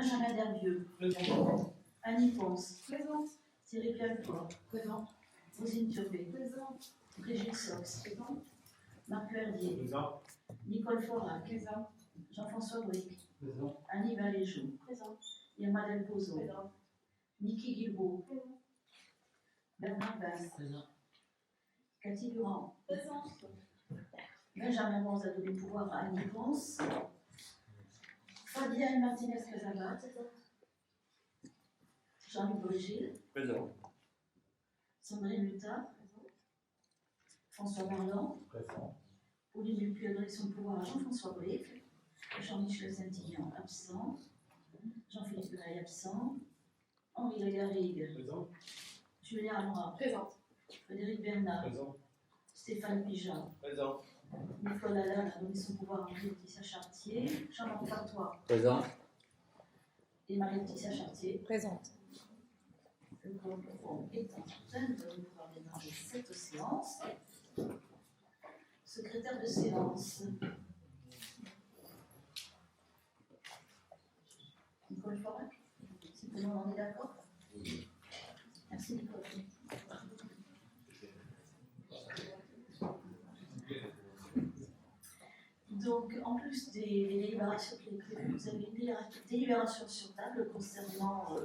Benjamin Dervieux. Présent. Annie Ponce. Présente. Thierry Pialcourt. Présent. Rosine Turpé. Présente. Brigitte Sox. Présente. Marc Verdier. Présent. Nicole Forac. Présent. Jean-François Bric. Présent. Annie Valéjou. Présent. Irma Del Pozo. Présent. Niki Guilbault. Présent. Bernard Bass. Présent. Cathy Durand. Présente. Benjamin Mons a donné le pouvoir à Annie Ponce. Fabienne Martinez-Casabat. Jean-Luc Brigil. Présent. Sandrine Lutard. François Marlan. Présent. Pauline Dupuis a donné son pouvoir à Jean-François Bric. Jean-Michel Saint-Ignan, absent. Jean-Philippe Lay, absent. Henri Lagarrigue. Présent. Julien Amra. Présente. Frédéric Bernard. Présent. Stéphane Pijat. Présent. Nicolas Lalanne a donné son pouvoir à Marie-Laetitia Chartier. Jean-Marc Fartois Présent. et Marie-Laetitia Chartier. Présente. Le quorum est en train de pouvoir démarrer cette séance. Secrétaire de séance. Nicole Forac, si tout le monde en est d'accord. Merci Nicole. Donc, en plus des délibérations qui est prévues, vous avez une délibération sur table concernant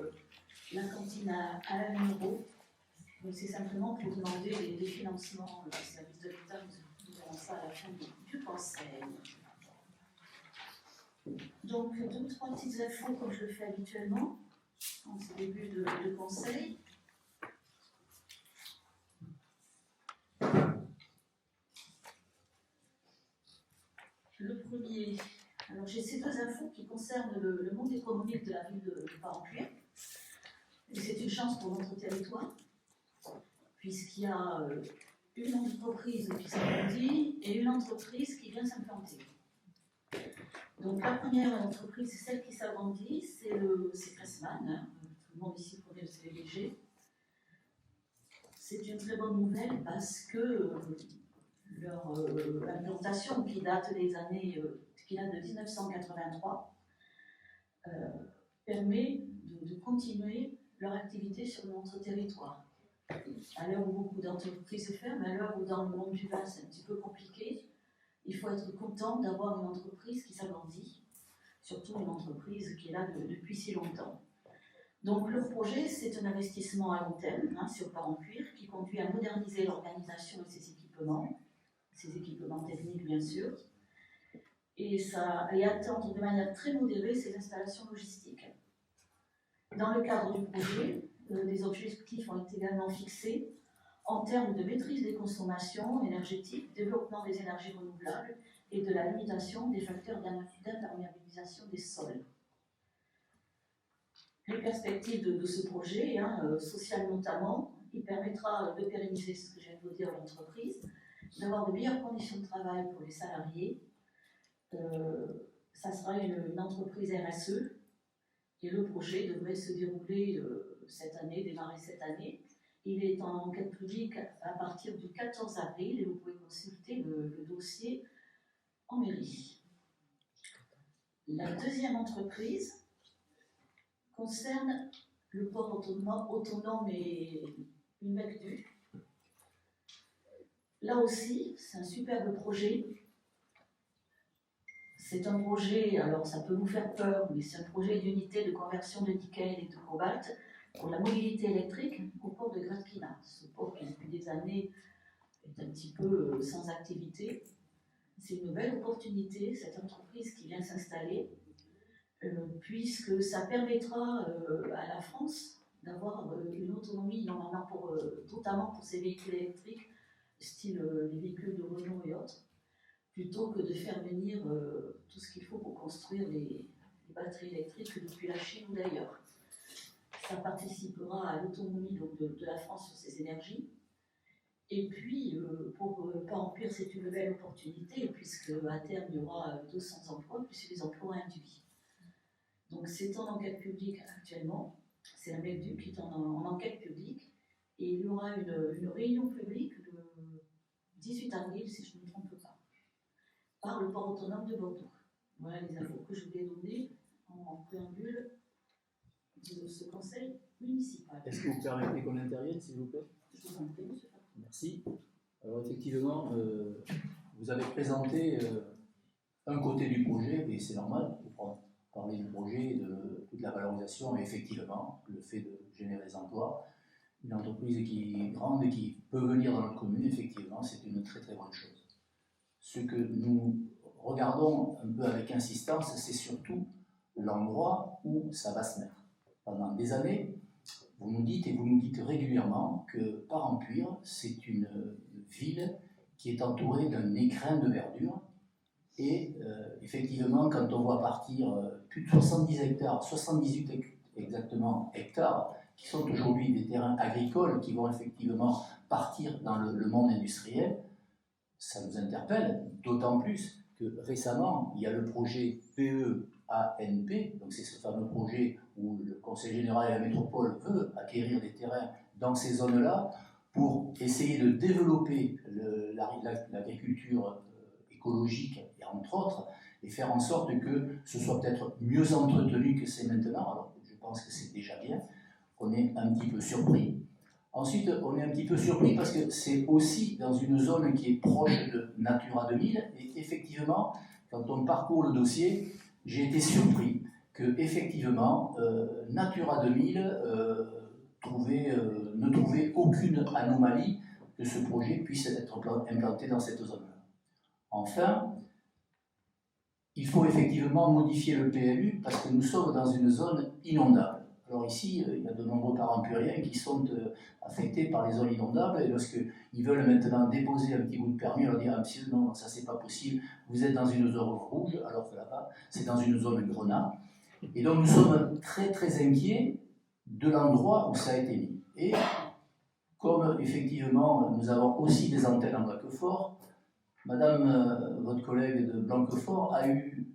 la cantine à 1 euro. Donc, c'est simplement pour demander des financements des services de l'État. Nous verrons ça à la fin du conseil. Donc, deux ou trois petites infos comme je le fais habituellement en ce début de conseil. Le premier, alors j'ai ces deux infos qui concernent le monde économique de la ville de Parencuire. Et c'est une chance pour notre territoire, puisqu'il y a une entreprise qui s'agrandit et une entreprise qui vient s'implanter. Donc la première entreprise, c'est celle qui s'agrandit, c'est Pressman, hein. Tout le monde ici connaît le CVG. C'est une très bonne nouvelle parce que leur implantation qui date des années, qui date de 1983, permet de continuer leur activité sur notre territoire. À l'heure où beaucoup d'entreprises ferment, à l'heure où dans le monde du vin c'est un petit peu compliqué, il faut être content d'avoir une entreprise qui s'agrandit, surtout une entreprise qui est là depuis si longtemps. Donc leur projet, c'est un investissement à long terme sur Parencuire qui conduit à moderniser l'organisation et ses équipements techniques bien sûr, et attendre de manière très modérée ses installations logistiques. Dans le cadre du projet, des objectifs ont été également fixés en termes de maîtrise des consommations énergétiques, développement des énergies renouvelables et de la limitation des facteurs d'imperméabilisation des sols. Les perspectives de ce projet, social notamment, il permettra de pérenniser ce que je viens de vous dire l'entreprise, d'avoir de meilleures conditions de travail pour les salariés. Ça sera une entreprise RSE et le projet devrait se dérouler démarrer cette année. Il est en enquête publique à partir du 14 avril et vous pouvez consulter le dossier en mairie. La deuxième entreprise concerne le port autonome et une McDu. Là aussi, c'est un superbe projet. C'est un projet, alors ça peut vous faire peur, mais c'est un projet d'unité de conversion de nickel et de cobalt pour la mobilité électrique au port de Gradkina. Ce port qui, depuis des années, est un petit peu sans activité. C'est une nouvelle opportunité, cette entreprise qui vient s'installer, puisque ça permettra à la France d'avoir une autonomie, notamment pour ses véhicules électriques, style les véhicules de Renault et autres, plutôt que de faire venir tout ce qu'il faut pour construire les batteries électriques depuis la Chine ou d'ailleurs. Ça participera à l'autonomie de la France sur ses énergies. Et puis, pour Parencuire, c'est une belle opportunité, puisque à terme, il y aura 200 emplois, plus les emplois induits. Donc, c'est en enquête publique actuellement. C'est la McDu qui est en enquête publique. Et il y aura une réunion publique le 18 avril, si je ne me trompe pas, par le port autonome de Bordeaux. Voilà les infos que je voulais donner en préambule de ce conseil municipal. Est-ce que vous permettez qu'on intervienne, s'il vous plaît? Je vous en prie, monsieur. Merci. Alors effectivement, vous avez présenté un côté du projet, et c'est normal, pour parler du projet, de toute la valorisation, et effectivement, le fait de générer des emplois, une entreprise qui est grande et qui peut venir dans notre commune, effectivement, c'est une très très bonne chose. Ce que nous regardons un peu avec insistance, c'est surtout l'endroit où ça va se mettre. Pendant des années, vous nous dites, et vous nous dites régulièrement, que Parampure, c'est une ville qui est entourée d'un écrin de verdure. Et effectivement, quand on voit partir plus de 70 hectares, 78 exactement hectares, qui sont aujourd'hui des terrains agricoles qui vont effectivement partir dans le monde industriel, ça nous interpelle, d'autant plus que récemment, il y a le projet PEANP, donc c'est ce fameux projet où le Conseil général et la métropole veut acquérir des terrains dans ces zones-là pour essayer de développer l'agriculture écologique, et entre autres, et faire en sorte que ce soit peut-être mieux entretenu que c'est maintenant. Alors, je pense que c'est déjà bien. On est un petit peu surpris. Ensuite, on est un petit peu surpris parce que c'est aussi dans une zone qui est proche de Natura 2000. Et effectivement, quand on parcourt le dossier, j'ai été surpris que effectivement Natura 2000 ne trouvait aucune anomalie que ce projet puisse être implanté dans cette zone-là. Enfin, il faut effectivement modifier le PLU parce que nous sommes dans une zone inondable. Alors ici, il y a de nombreux parampuriens qui sont affectés par les zones inondables et lorsqu'ils veulent maintenant déposer un petit bout de permis, on leur dit « Ah monsieur, non, ça c'est pas possible, vous êtes dans une zone rouge, alors que là-bas, c'est dans une zone grenat. » Et donc nous sommes très très inquiets de l'endroit où ça a été mis. Et comme effectivement nous avons aussi des antennes en Blanquefort, Madame, votre collègue de Blanquefort, a eu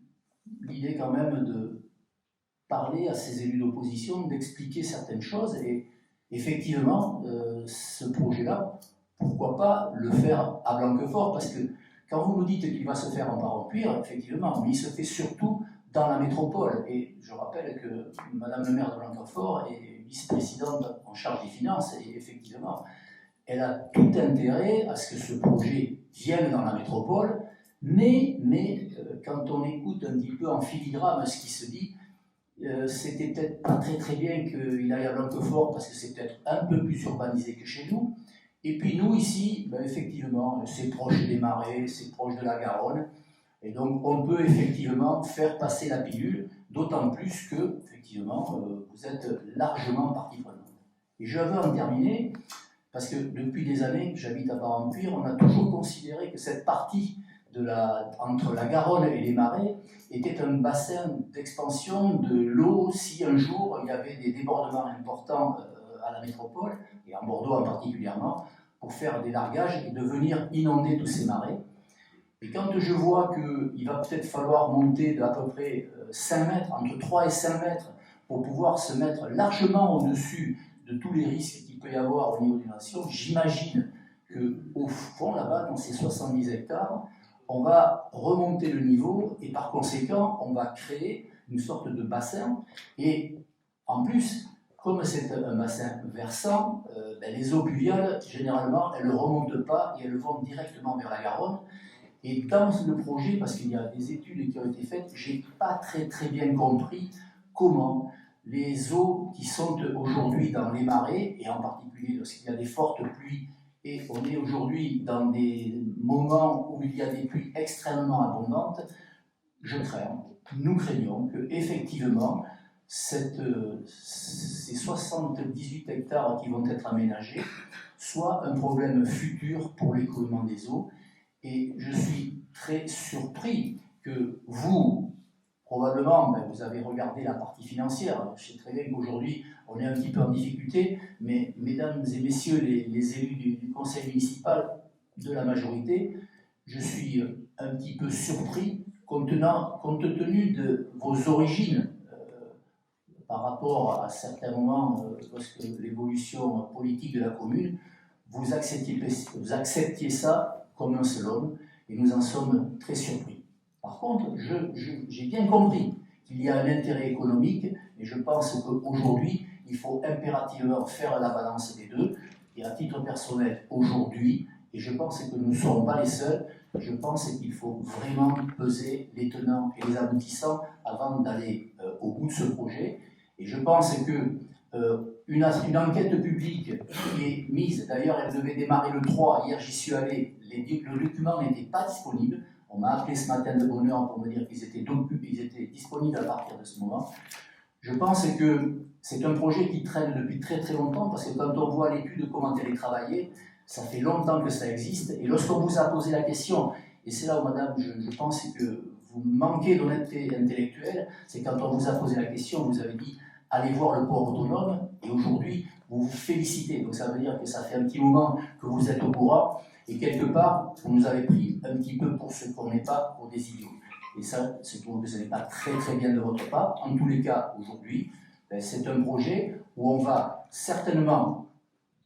l'idée quand même de parler à ses élus d'opposition, d'expliquer certaines choses. Et effectivement, ce projet-là, pourquoi pas le faire à Blanquefort? Parce que quand vous nous dites qu'il va se faire en Parampure, effectivement, mais il se fait surtout dans la métropole. Et je rappelle que Madame le maire de Blanquefort est vice-présidente en charge des finances, et effectivement, elle a tout intérêt à ce que ce projet vienne dans la métropole, mais quand on écoute un petit peu en filigrane ce qui se dit, c'était peut-être pas très très bien qu'il aille à Blanquefort parce que c'est peut-être un peu plus urbanisé que chez nous. Et puis nous ici, ben effectivement, c'est proche des marais, c'est proche de la Garonne, et donc on peut effectivement faire passer la pilule, d'autant plus que effectivement vous êtes largement partie prenante. Et je veux en terminer. Parce que depuis des années que j'habite à Parampure, on a toujours considéré que cette partie entre la Garonne et les marais était un bassin d'expansion de l'eau si un jour il y avait des débordements importants à la métropole, et en Bordeaux en particulièrement, pour faire des largages et de venir inonder tous ces marais. Et quand je vois qu'il va peut-être falloir monter d'à peu près 5 mètres, entre 3 et 5 mètres, pour pouvoir se mettre largement au-dessus de tous les risques qu'il peut y avoir au niveau des nations, j'imagine qu'au fond, là-bas, dans ces 70 hectares, on va remonter le niveau et par conséquent, on va créer une sorte de bassin. Et en plus, comme c'est un bassin versant, les eaux pluviales, généralement, elles ne remontent pas et elles vont directement vers la Garonne. Et dans le projet, parce qu'il y a des études qui ont été faites, je n'ai pas très très bien compris comment les eaux qui sont aujourd'hui dans les marais, et en particulier lorsqu'il y a des fortes pluies, et on est aujourd'hui dans des moments où il y a des pluies extrêmement abondantes, nous craignons que effectivement ces 78 hectares qui vont être aménagés soient un problème futur pour l'écoulement des eaux. Et je suis très surpris que vous, probablement, vous avez regardé la partie financière. Je sais très bien qu'aujourd'hui, on est un petit peu en difficulté, mais mesdames et messieurs les élus du conseil municipal de la majorité, je suis un petit peu surpris, compte tenu de vos origines par rapport à certains moments, lorsque l'évolution politique de la commune, vous acceptiez ça comme un seul homme, et nous en sommes très surpris. Par contre, j'ai bien compris qu'il y a un intérêt économique, et Mais je pense qu'aujourd'hui, il faut impérativement faire la balance des deux. Et à titre personnel, aujourd'hui, et je pense que nous ne serons pas les seuls, je pense qu'il faut vraiment peser les tenants et les aboutissants avant d'aller au bout de ce projet. Et je pense que une enquête publique qui est mise, d'ailleurs elle devait démarrer le 3, hier j'y suis allé, le document n'était pas disponible. On m'a appelé ce matin de bonne heure pour me dire qu'ils étaient disponibles à partir de ce moment. Je pense que c'est un projet qui traîne depuis très très longtemps, parce que quand on voit l'étude, comment elle est travaillée, ça fait longtemps que ça existe. Et lorsqu'on vous a posé la question, et c'est là où, madame, je pense que vous manquez d'honnêteté intellectuelle, c'est quand on vous a posé la question, vous avez dit allez voir le port autonome, et aujourd'hui vous vous félicitez. Donc ça veut dire que ça fait un petit moment que vous êtes au courant, et quelque part vous nous avez pris un petit peu pour ce qu'on n'est pas, pour des idiots. Et ça, c'est pour que ce n'est pas très très bien de votre part. En tous les cas, aujourd'hui, c'est un projet où on va certainement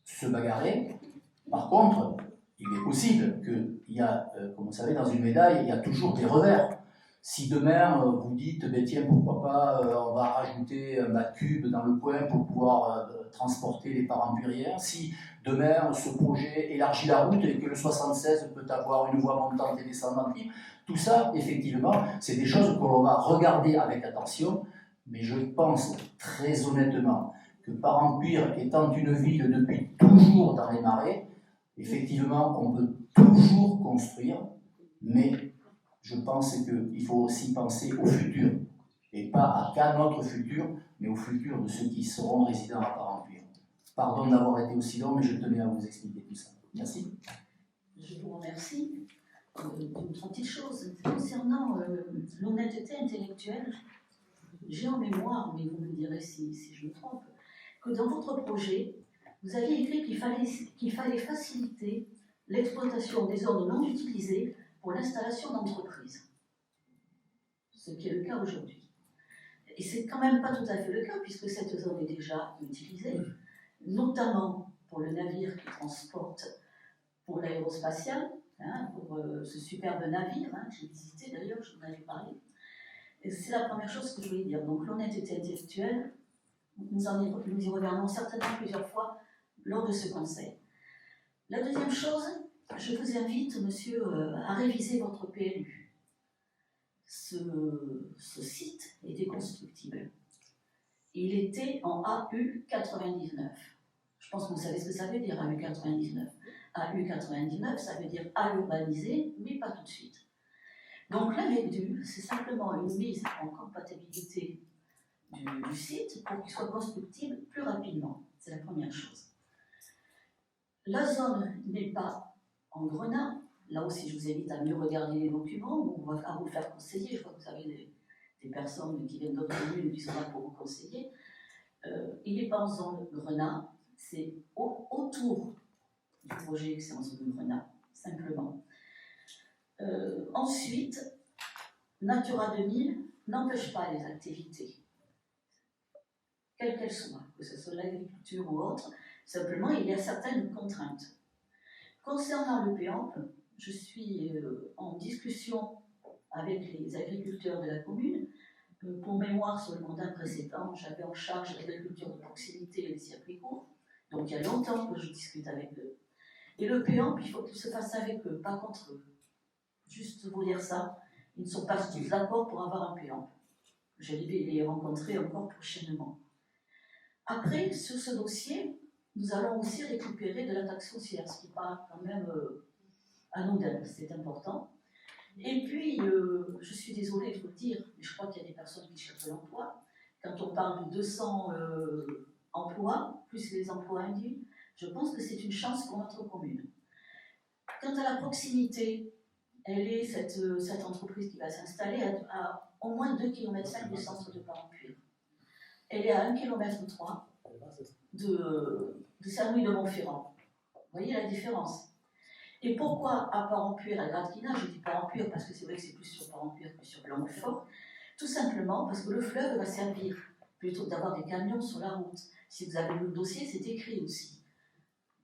se bagarrer. Par contre, il est possible qu'il y a, comme vous savez, dans une médaille, il y a toujours des revers. Si demain, vous dites, tiens, pourquoi pas, on va rajouter un mètre cube dans le coin pour pouvoir transporter les parents pluriens, si demain, ce projet élargit la route et que le 76 peut avoir une voie montante et descendante libre, tout ça, effectivement, c'est des choses que l'on va regarder avec attention, mais je pense très honnêtement que Parent-Cuire étant une ville depuis toujours dans les marais, effectivement, on peut toujours construire, mais je pense qu'il faut aussi penser au futur, et pas qu'à notre futur, mais au futur de ceux qui seront résidents à Parent-Cuire. Pardon d'avoir été aussi long, mais je tenais à vous expliquer tout ça. Merci. Je vous remercie. Une petite chose, concernant l'honnêteté intellectuelle, j'ai en mémoire, mais vous me direz si je me trompe, que dans votre projet, vous aviez écrit qu'il fallait faciliter l'exploitation des zones non utilisées pour l'installation d'entreprises. Ce qui est le cas aujourd'hui. Et c'est quand même pas tout à fait le cas, puisque cette zone est déjà utilisée, notamment pour le navire qui transporte pour l'aérospatiale, pour ce superbe navire, que j'ai visité d'ailleurs, je vous en avais parlé. Et c'est la première chose que je voulais dire. Donc l'honnêteté intellectuelle, nous y reviendrons certainement plusieurs fois lors de ce conseil. La deuxième chose, je vous invite, monsieur, à réviser votre PLU. Ce site était constructible. Il était en AU 99. Je pense que vous savez ce que ça veut dire, AU 99. AU 99, ça veut dire à urbaniser, mais pas tout de suite. Donc l'AVECDU, c'est simplement une mise en compatibilité du site pour qu'il soit constructible plus rapidement. C'est la première chose. La zone n'est pas en grenat. Là aussi, je vous invite à mieux regarder les documents ou à vous faire conseiller. Je crois que vous avez des personnes qui viennent d'autres communes qui sont là pour vous conseiller. Il n'est pas en zone grenat, c'est autour du projet que c'est en zone grenat, simplement. Ensuite, Natura 2000 n'empêche pas les activités, quelles qu'elles soient, que ce soit l'agriculture ou autre, simplement il y a certaines contraintes. Concernant le PEAMP, je suis en discussion avec les agriculteurs de la commune. Pour mémoire, sur le mandat précédent, j'avais en charge l'agriculture de proximité et les circuits courts, donc il y a longtemps que je discute avec eux. Et le PEAMP, il faut qu'il se fasse avec eux, pas contre eux. Juste vous dire ça, ils ne sont pas tous d'accord pour avoir un PEAMP. Je vais les rencontrer encore prochainement. Après, sur ce dossier, nous allons aussi récupérer de la taxe foncière, ce qui paraît quand même anodin, c'est important. Et puis, je suis désolée de vous le dire, mais je crois qu'il y a des personnes qui cherchent de l'emploi. Quand on parle de 200 emplois, plus les emplois induits, je pense que c'est une chance pour notre commune. Quant à la proximité, elle est cette entreprise qui va s'installer à au moins 2,5 km du centre de Parent-Cuire. Elle est à 1,3 km de Saint-Louis-de-Montferrand. Vous voyez la différence? Et pourquoi à Parent-Cuire, à Gratquina, je dis Parent-Cuire parce que c'est vrai que c'est plus sur Parent-Cuire que sur Blanquefort, tout simplement parce que le fleuve va servir, plutôt que d'avoir des camions sur la route. Si vous avez lu le dossier, c'est écrit aussi.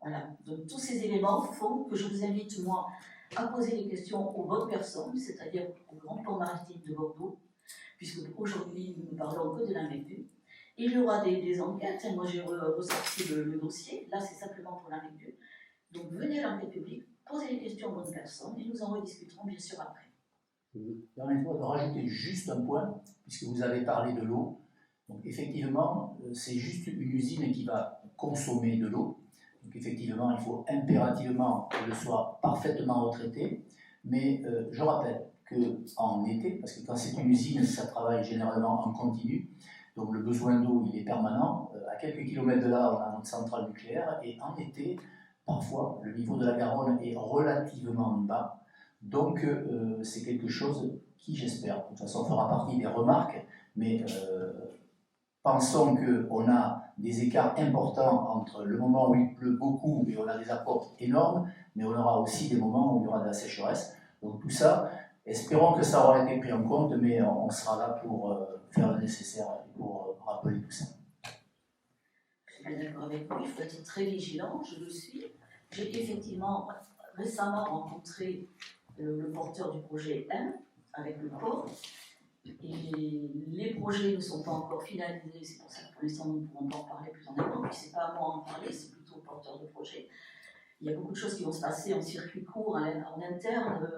Voilà, donc tous ces éléments font que je vous invite, moi, à poser des questions aux bonnes personnes, c'est-à-dire au Grand Port Maritime de Bordeaux, puisque aujourd'hui, nous ne parlons que de l'AVECDU, Il y aura des enquêtes, moi j'ai ressorti le dossier, là c'est simplement pour la revue. Donc venez à l'enquête publique, posez les questions aux bonnes personnes et nous en rediscuterons bien sûr après. Permettez-moi de rajouter juste un point, puisque vous avez parlé de l'eau. Donc effectivement, c'est juste une usine qui va consommer de l'eau. Donc effectivement, il faut impérativement qu'elle soit parfaitement retraitée. Mais je rappelle qu'en été, parce que quand c'est une usine, ça travaille généralement en continu, donc le besoin d'eau, il est permanent. À quelques kilomètres de là, on a notre centrale nucléaire. Et en été, parfois, le niveau de la Garonne est relativement bas. Donc, c'est quelque chose qui, j'espère, de toute façon, fera partie des remarques, mais pensons qu'on a des écarts importants entre le moment où il pleut beaucoup et on a des apports énormes, mais on aura aussi des moments où il y aura de la sécheresse. Donc tout ça, espérons que ça aura été pris en compte, mais on sera là pour faire le nécessaire et pour rappeler tout ça. Je suis bien d'accord avec vous, il faut être très vigilant, je le suis. J'ai effectivement récemment rencontré le porteur du projet M avec le port. Et les projets ne sont pas encore finalisés, c'est pour ça que pour l'instant nous ne pourrons pas en parler plus en avant, puis c'est pas à moi d'en parler, c'est plutôt au porteur de projet. Il y a beaucoup de choses qui vont se passer en circuit court, en interne.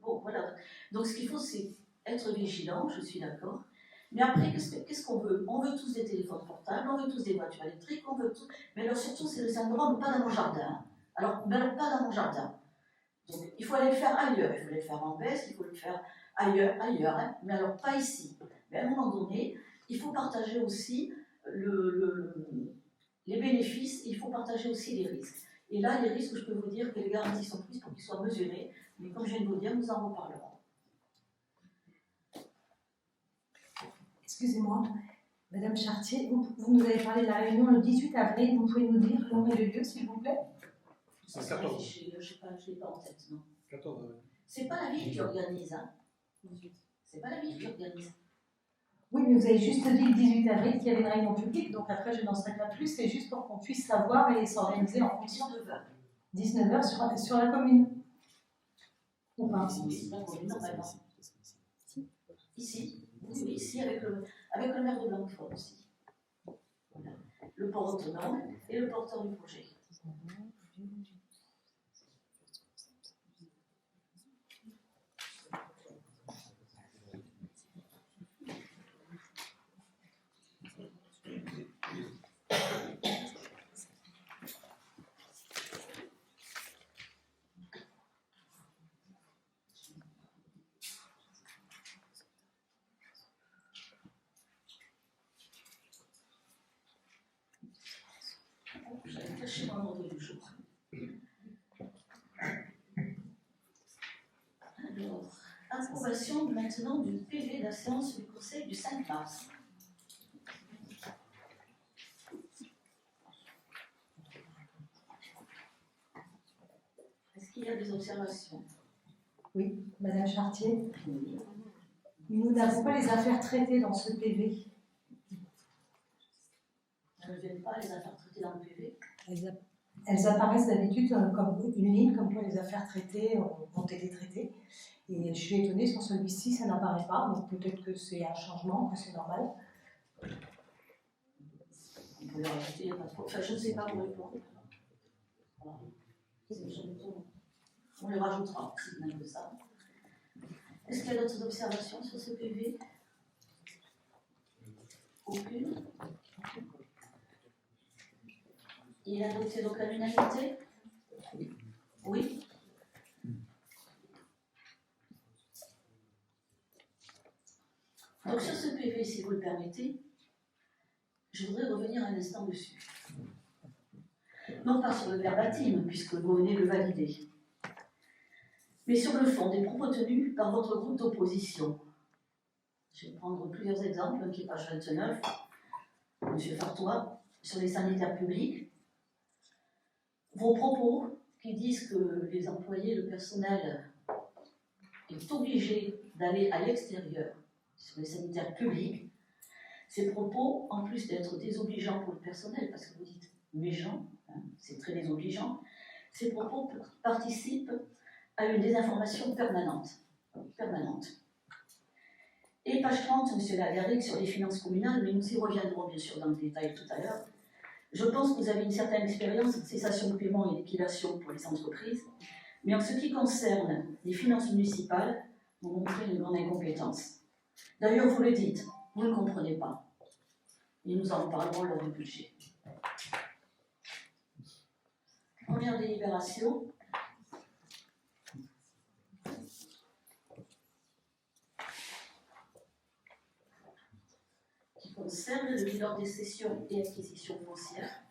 Bon, voilà. Donc ce qu'il faut, c'est être vigilant, je suis d'accord. Mais après, qu'est-ce qu'on veut? On veut tous des téléphones portables, on veut tous des voitures électriques, on veut tout. Mais alors surtout, c'est le syndrome pas dans mon jardin. Alors pas dans mon jardin. Donc il faut aller le faire ailleurs, il faut le faire en baisse, il faut le faire ailleurs, hein, mais alors pas ici. Mais à un moment donné, il faut partager aussi les bénéfices, il faut partager aussi les risques. Et là, les risques, je peux vous dire que les garanties sont prises pour qu'ils soient mesurés, mais comme je viens de vous le dire, nous en reparlerons. Excusez-moi, Madame Chartier, vous nous avez parlé de la réunion le 18 avril, vous pouvez nous dire l'heure et le lieu, s'il vous plaît? C'est 14. Je ne l'ai pas en tête, non. 14 avril. C'est pas la ville qui organise, hein. C'est pas la ville qui organise. Oui, mais vous avez juste dit le 18 avril qu'il y avait une réunion publique, donc après je n'en sais pas plus, c'est juste pour qu'on puisse savoir et s'organiser en fonction. 19h. 19h sur la commune. Ou pas? Oui, la commune, normalement. Ici, oui, ici avec le maire de Blanquefort aussi. Voilà. Le port autonome et le porteur du projet. J'avais caché mon ordre du jour. Alors, approbation maintenant du PV de la séance du Conseil du 5 mars. Est-ce qu'il y a des observations? Oui, Madame Chartier. Oui. Nous n'avons pas les affaires traitées dans ce PV. Ne viennent pas les affaires traitées dans le PV? Elles apparaissent d'habitude comme une ligne, comme quoi les affaires traitées ont été traitées. Et je suis étonnée, sur celui-ci, ça n'apparaît pas. Donc peut-être que c'est un changement, que c'est normal. On peut les rajouter, il n'y a pas trop. Enfin, je ne sais pas pour répondre. Voilà. On les rajoutera, si même que ça. Est-ce qu'il y a d'autres observations sur ce PV? Aucune. Il est adopté donc à l'unanimité? Oui. Donc sur ce PV, si vous le permettez, je voudrais revenir un instant dessus. Non pas sur le verbatim, puisque vous venez de le valider, mais sur le fond des propos tenus par votre groupe d'opposition. Je vais prendre plusieurs exemples, qui est page 29, M. Fartois, sur les sanitaires publics. Vos propos qui disent que les employés, le personnel est obligé d'aller à l'extérieur sur les sanitaires publics, ces propos, en plus d'être désobligeants pour le personnel, parce que vous dites méchant, hein, c'est très désobligeant, ces propos participent à une désinformation permanente. Et page 30, M. Lagaric, sur les finances communales, mais nous y reviendrons bien sûr dans le détail tout à l'heure. Je pense que vous avez une certaine expérience en cessation de paiement et liquidation pour les entreprises, mais en ce qui concerne les finances municipales, vous montrez une grande incompétence. D'ailleurs, vous le dites, vous ne comprenez pas. Et nous en parlerons lors du budget. Première délibération. Qui concerne le bilan des cessions et acquisitions foncières.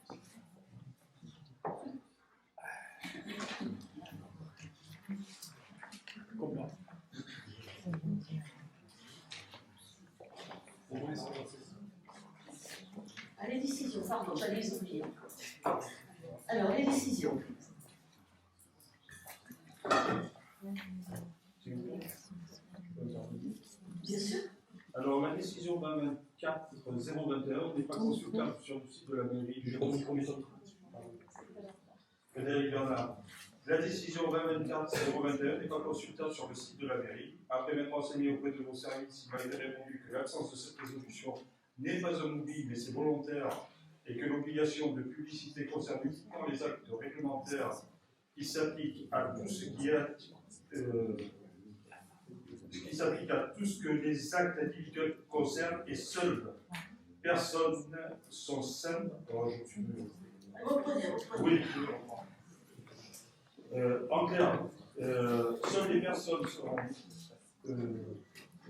Ah, les décisions, pardon, j'allais les oublier. Alors, les décisions. Bien sûr. Alors, la décision 2024-021 n'est pas consultable sur le site de la mairie. Frédéric Bernard. La décision 2024-021 n'est pas consultable sur le site de la mairie. Après m'être renseigné auprès de vos services, il m'a été répondu que l'absence de cette résolution n'est pas un oubli, mais c'est volontaire, et que l'obligation de publicité concerne uniquement les actes réglementaires qui s'appliquent à tout ce qui s'applique à tout ce que les actes individuels concernent, et seules personnes sont saines. Oui, je comprends. En clair, seules les personnes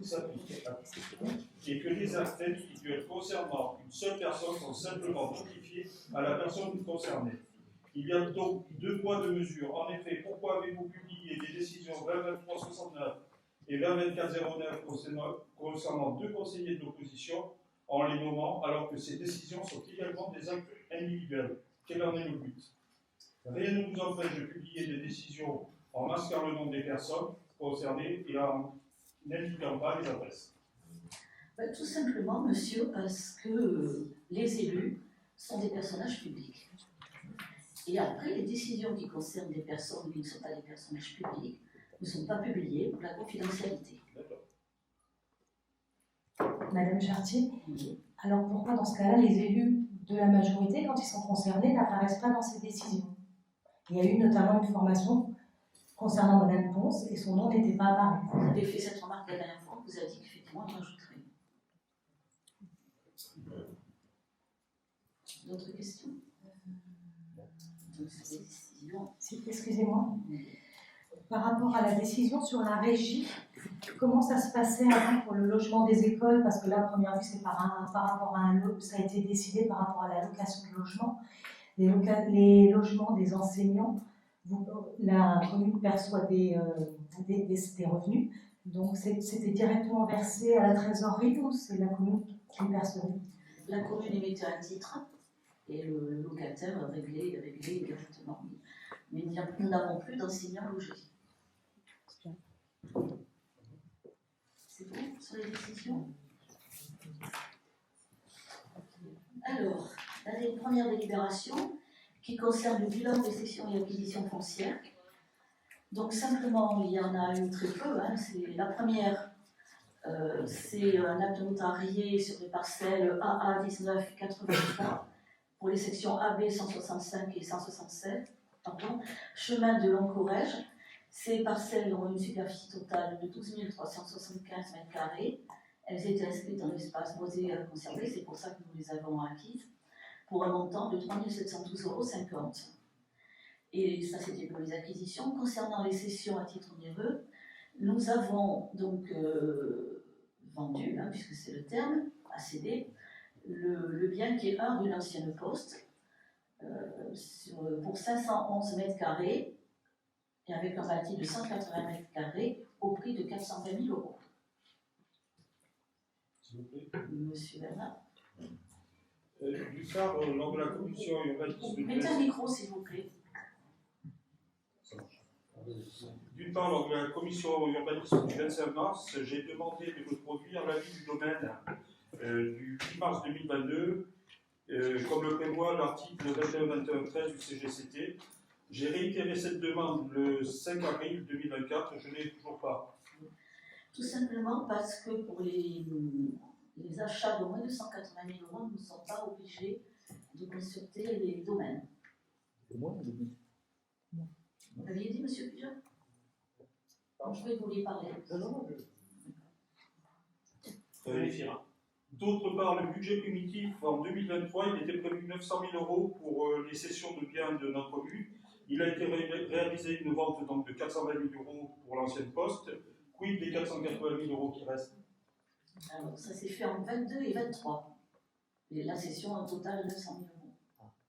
s'appliquent à tout, et que les actes individuels concernant une seule personne sont simplement notifiés à la personne concernée. Il y a donc deux poids, deux mesures. En effet, pourquoi avez-vous publié des décisions 2023-69 et 2024-09 concernant deux conseillers de l'opposition en les nommant, alors que ces décisions sont également des actes individuels? Quel en est le but? Rien ne vous empêche de publier des décisions en masquant le nom des personnes concernées et en n'indiquant pas les adresses. Tout simplement, monsieur, parce que les élus sont des personnages publics. Et après, les décisions qui concernent des personnes qui ne sont pas des personnages publics ne sont pas publiées pour la confidentialité. Madame Chartier, alors pourquoi dans ce cas-là, les élus de la majorité, quand ils sont concernés, n'apparaissent pas dans ces décisions? Il y a eu notamment une formation concernant Madame Ponce et son nom n'était pas apparu. Vous avez fait cette remarque la dernière fois, vous avez dit qu'effectivement, on rajouterait. D'autres questions? Excusez-moi. Par rapport à la décision sur la régie, comment ça se passait avant pour le logement des écoles? Parce que là, à première vue, c'est par rapport à ça a été décidé par rapport à la location de logement. Les logements des enseignants, la commune perçoit des revenus. Donc, c'était directement versé à la trésorerie ou c'est la commune qui percevait? La commune émettait un titre et le locataire réglait directement. Mais nous n'avons plus d'enseignants logés. C'est bon sur les décisions? Alors, la première délibération qui concerne le bilan des cessions et acquisitions foncières. Donc simplement, il y en a eu très peu. C'est la première, c'est un acte notarié sur les parcelles AA 1983 pour les sections AB 165 et 167. Chemin de Loncorège. Ces parcelles ont une superficie totale de 12 375 m². Elles étaient inscrites dans l'espace boisé à conserver, c'est pour ça que nous les avons acquises, pour un montant de 3 712,50 €. Et ça, c'était pour les acquisitions. Concernant les cessions à titre onéreux, nous avons donc vendu, puisque c'est le terme, à céder, le bien qui est un rue l'Ancienne Poste, pour 511 m² et avec un bâti de 180 m² au prix de 420 000 €. S'il vous plaît. Monsieur Bernard. Du part, lors de la commission urbanisme... Mettez un micro, s'il vous plaît. D'une part, lors de la commission urbanisme du 25 mars, j'ai demandé de me produire l'avis du domaine du 8 mars 2022, comme le prévoit l'article 21-21-13 du CGCT. J'ai réitéré cette demande le 5 avril 2024, je ne l'ai toujours pas. Tout simplement parce que pour les achats de moins de 180 000 euros, nous ne sommes pas obligés de consulter les domaines. Vous aviez dit, monsieur Pigeon? Je vais vous les parler. D'autre part, le budget primitif en 2023, il était prévu 900 000 euros pour les cessions de biens de notre commune. Il a été réalisé une vente donc, de 420 000 euros pour l'ancienne poste. Quid des 480 000 euros qui restent? Alors, ça s'est fait en 22 et 23. Et la cession en total 900 000 euros.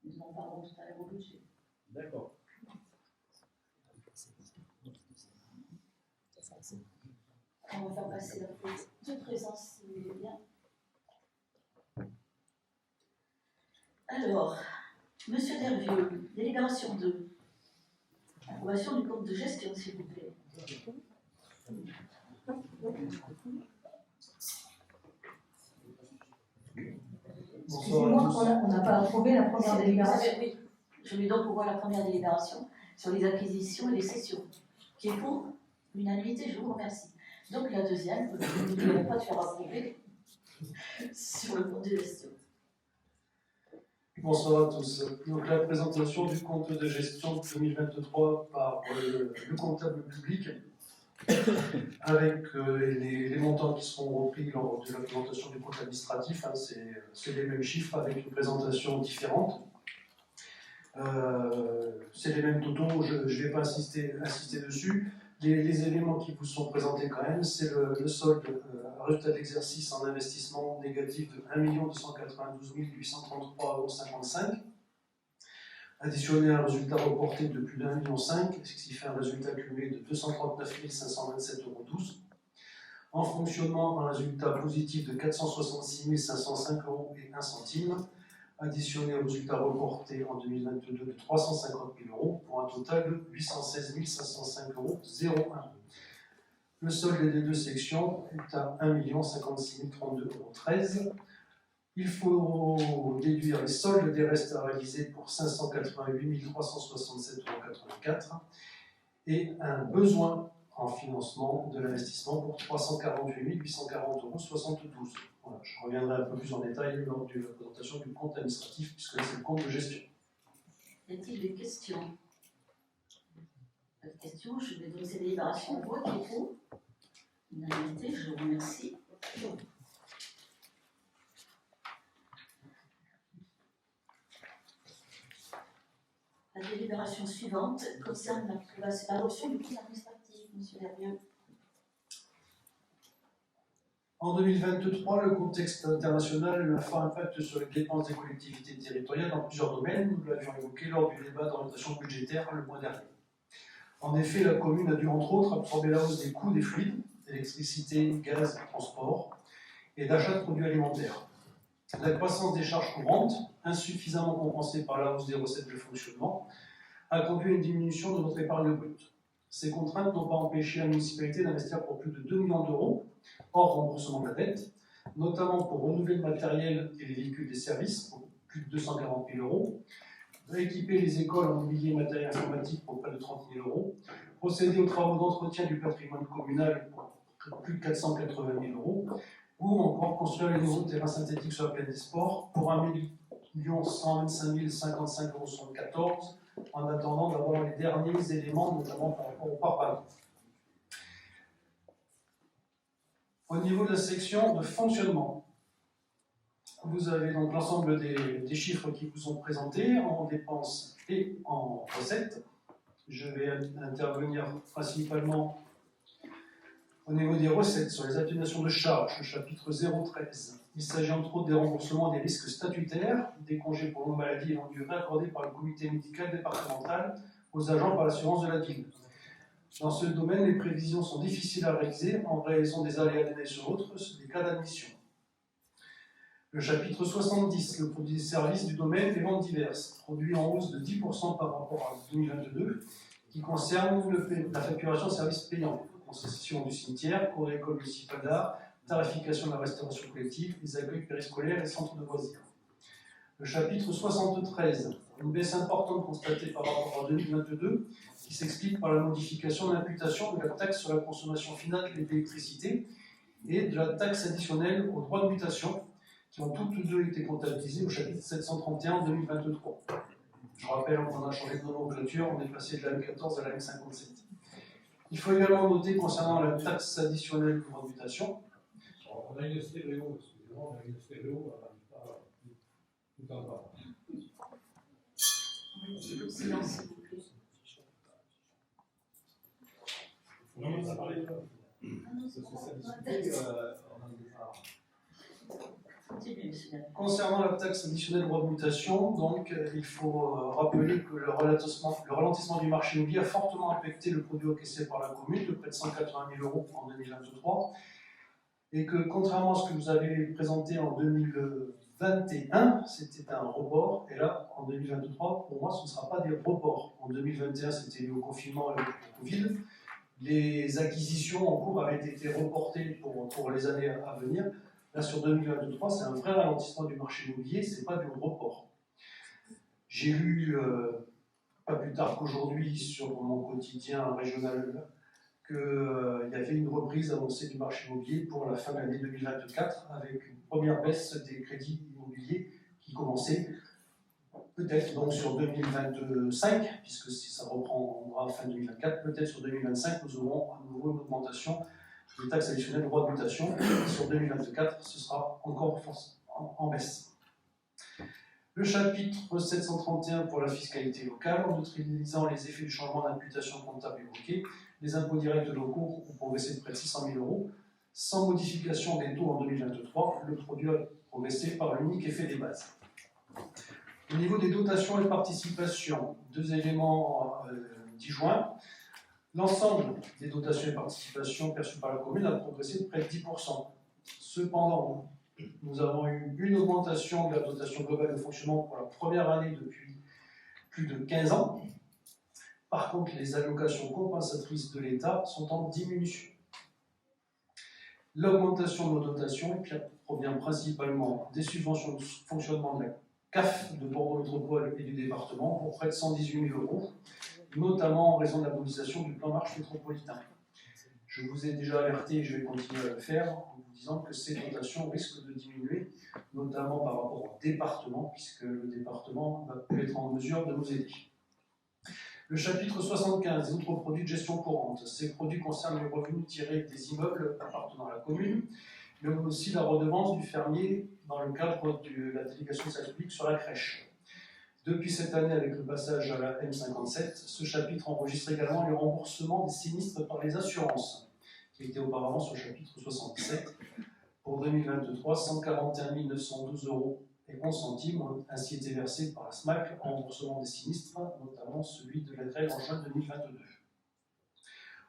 Nous en parlerons tout à l'heure au budget. D'accord. On va faire passer la pause de présence, si vous voulez bien. Alors, monsieur Dervieux, délibération 2. Approbation du compte de gestion, s'il vous plaît. Excusez-moi, on n'a pas approuvé la première délibération. Oui, je mets donc pour voir la première délibération sur les acquisitions et les cessions, qui est pour l'unanimité, je vous remercie. Donc la deuxième, nous ne devons pas te faire approuver sur le compte de gestion. Bonsoir à tous. Donc la présentation du compte de gestion 2023 par le comptable public avec les montants qui seront repris lors de la présentation du compte administratif. Hein, c'est les mêmes chiffres avec une présentation différente. C'est les mêmes totaux, je ne vais pas insister dessus. Les éléments qui vous sont présentés quand même, c'est le solde résultat d'exercice en investissement négatif de 1 292 833,55 €, additionné à un résultat reporté de plus d'1,5 million, ce qui fait un résultat cumulé de 239 527,12 €. En fonctionnement, un résultat positif de 466 505,01 €, additionné au résultat reporté en 2022 de 350 000 € pour un total de 816 505,01 €. Le solde des deux sections est à 1 056 032,13 €. Il faut déduire les soldes des restes à réaliser pour 588 367,84 € et un besoin en financement de l'investissement pour 348 840,72 €. Voilà, je reviendrai un peu plus en détail lors de la présentation du compte administratif, puisque c'est le compte de gestion. Y a-t-il des questions? Pas de questions, je vais donner ces délibérations. Voix qui est pour. Unanimité, je vous remercie. La délibération suivante concerne l'adoption du compte administratif, monsieur Dervieux. En 2023, le contexte international a eu un fort impact sur les dépenses des collectivités territoriales dans plusieurs domaines. Nous l'avions évoqué lors du débat d'orientation budgétaire le mois dernier. En effet, la commune a dû entre autres absorber la hausse des coûts des fluides, électricité, gaz, transport et d'achat de produits alimentaires. La croissance des charges courantes, insuffisamment compensée par la hausse des recettes de fonctionnement, a conduit à une diminution de notre épargne brute. Ces contraintes n'ont pas empêché la municipalité d'investir pour plus de 2 millions d'euros, hors remboursement de la dette, notamment pour renouveler le matériel et les véhicules des services, pour plus de 240 000 €, rééquiper les écoles en mobilier et matériel informatique pour près de 30 000 €, procéder aux travaux d'entretien du patrimoine communal pour plus de 480 000 €, ou encore construire les nouveaux terrains synthétiques sur la plaine des sports pour 1 125 055,74 €, en attendant d'avoir les derniers éléments, notamment par rapport au parc. Au niveau de la section de fonctionnement, vous avez donc l'ensemble des chiffres qui vous sont présentés en dépenses et en recettes. Je vais intervenir principalement au niveau des recettes sur les atténuations de charges, le chapitre 013. Il s'agit entre autres des remboursements des risques statutaires, des congés pour longue maladie et longue durée accordés par le comité médical départemental aux agents par l'assurance de la ville. Dans ce domaine, les prévisions sont difficiles à réaliser en raison des aléas d'année sur l'autre, des cas d'admission. Le chapitre 70, le produit des services du domaine des ventes diverses, produit en hausse de 10% par rapport à 2022, qui concerne la facturation de services payants, concession du cimetière, cours d'école municipale d'art, tarification de la restauration collective, les accueils périscolaires et centres de loisirs. Le chapitre 73, Une baisse importante constatée par rapport à 2022 qui s'explique par la modification de l'imputation de la taxe sur la consommation finale d'électricité et de la taxe additionnelle aux droits de mutation qui ont toutes deux été comptabilisés au chapitre 731 en 2023. Je rappelle qu'on a changé de nomenclature, on est passé de la M14 à la M57. Il faut également noter concernant la taxe additionnelle aux droits de mutation. On a une stéréo, excusez-moi, on a une stéréo, tout en bas. Silence, s'il vous plaît. Non, mais ça parlait pas. Ah non, c'est Parce que bon, ça on va discutait, tête. on a déjà. Continuez, monsieur David. Concernant la taxe additionnelle aux droits de mutation, donc, il faut rappeler que le ralentissement du marché immobilier a fortement affecté le produit encaissé par la commune de près de 180 000 € en 2023 et que contrairement à ce que vous avez présenté en 2021, c'était un report et là en 2023, pour moi ce ne sera pas des reports. En 2021 c'était lié au confinement et au Covid. Les acquisitions en cours avaient été reportées pour les années à venir. Là, sur 2023, c'est un vrai ralentissement du marché immobilier, ce n'est pas du report. J'ai lu, pas plus tard qu'aujourd'hui, sur mon quotidien régional, qu'il y avait une reprise annoncée du marché immobilier pour la fin de l'année 2024, avec une première baisse des crédits immobiliers qui commençait peut-être donc sur 2025, puisque si ça reprendra fin 2024, peut-être sur 2025, nous aurons à nouveau une augmentation des taxes additionnelles aux droits de mutation. Sur 2024, ce sera encore en baisse. Le chapitre 731 pour la fiscalité locale, en neutralisant les effets du changement d'imputation comptable évoqué, les impôts directs locaux ont progressé de près de 600 000 €. Sans modification des taux en 2023, le produit a progressé par l'unique effet des bases. Au niveau des dotations et participations, deux éléments disjoints. L'ensemble des dotations et participations perçues par la commune a progressé de près de 10%. Cependant, nous avons eu une augmentation de la dotation globale de fonctionnement pour la première année depuis plus de 15 ans. Par contre, les allocations compensatrices de l'État sont en diminution. L'augmentation de nos dotations provient principalement des subventions de fonctionnement de la CAF de Bordeaux Métropole et du département pour près de 118 000 €, notamment en raison de la mobilisation du plan marche métropolitain. Je vous ai déjà alerté et je vais continuer à le faire en vous disant que ces dotations risquent de diminuer, notamment par rapport au département, puisque le département va plus être en mesure de nous aider. Le chapitre 75, des autres produits de gestion courante. Ces produits concernent les revenus tirés des immeubles appartenant à la commune, mais aussi la redevance du fermier dans le cadre de la délégation de service public sur la crèche. Depuis cette année, avec le passage à la M57, ce chapitre enregistre également le remboursement des sinistres par les assurances, qui était auparavant sur le chapitre 67. Pour 2023, 141 912 € et 11 centimes ont ainsi été versés par la SMAC en remboursement des sinistres, notamment celui de la grêle en juin 2022.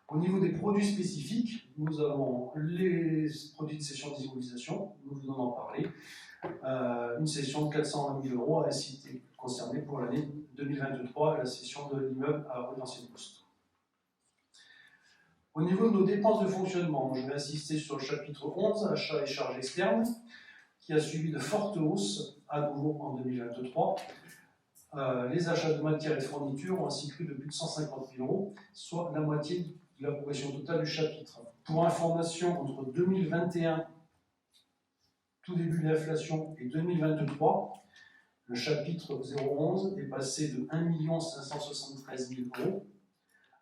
Au niveau des produits spécifiques, nous avons les produits de cession d'immobilisation, nous venons d'en parler. Une cession de 420 000 € a ainsi été concernée pour l'année 2023, la cession de l'immeuble à rue d'Ancienne Poste. Au niveau de nos dépenses de fonctionnement, je vais insister sur le chapitre 11, achats et charges externes, qui a subi de fortes hausses à nouveau en 2023. Les achats de matières et de fournitures ont ainsi cru de plus de 150 000 €, soit la moitié de la progression totale du chapitre. Pour information, entre 2021, tout début de l'inflation, et 2023, le chapitre 011 est passé de 1 573 000 €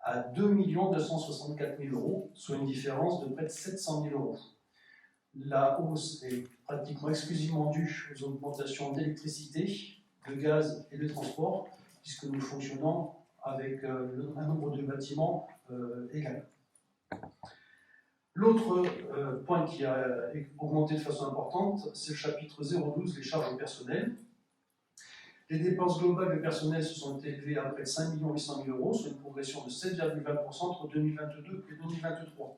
à 2 264 000 €, soit une différence de près de 700 000 €. La hausse est pratiquement exclusivement due aux augmentations d'électricité, de gaz et de transport, puisque nous fonctionnons avec un nombre de bâtiments égal. L'autre point qui a augmenté de façon importante, c'est le chapitre 012, les charges personnelles. Les dépenses globales de personnel se sont élevées à près de 5 800 000 €, soit une progression de 7,20% entre 2022 et 2023.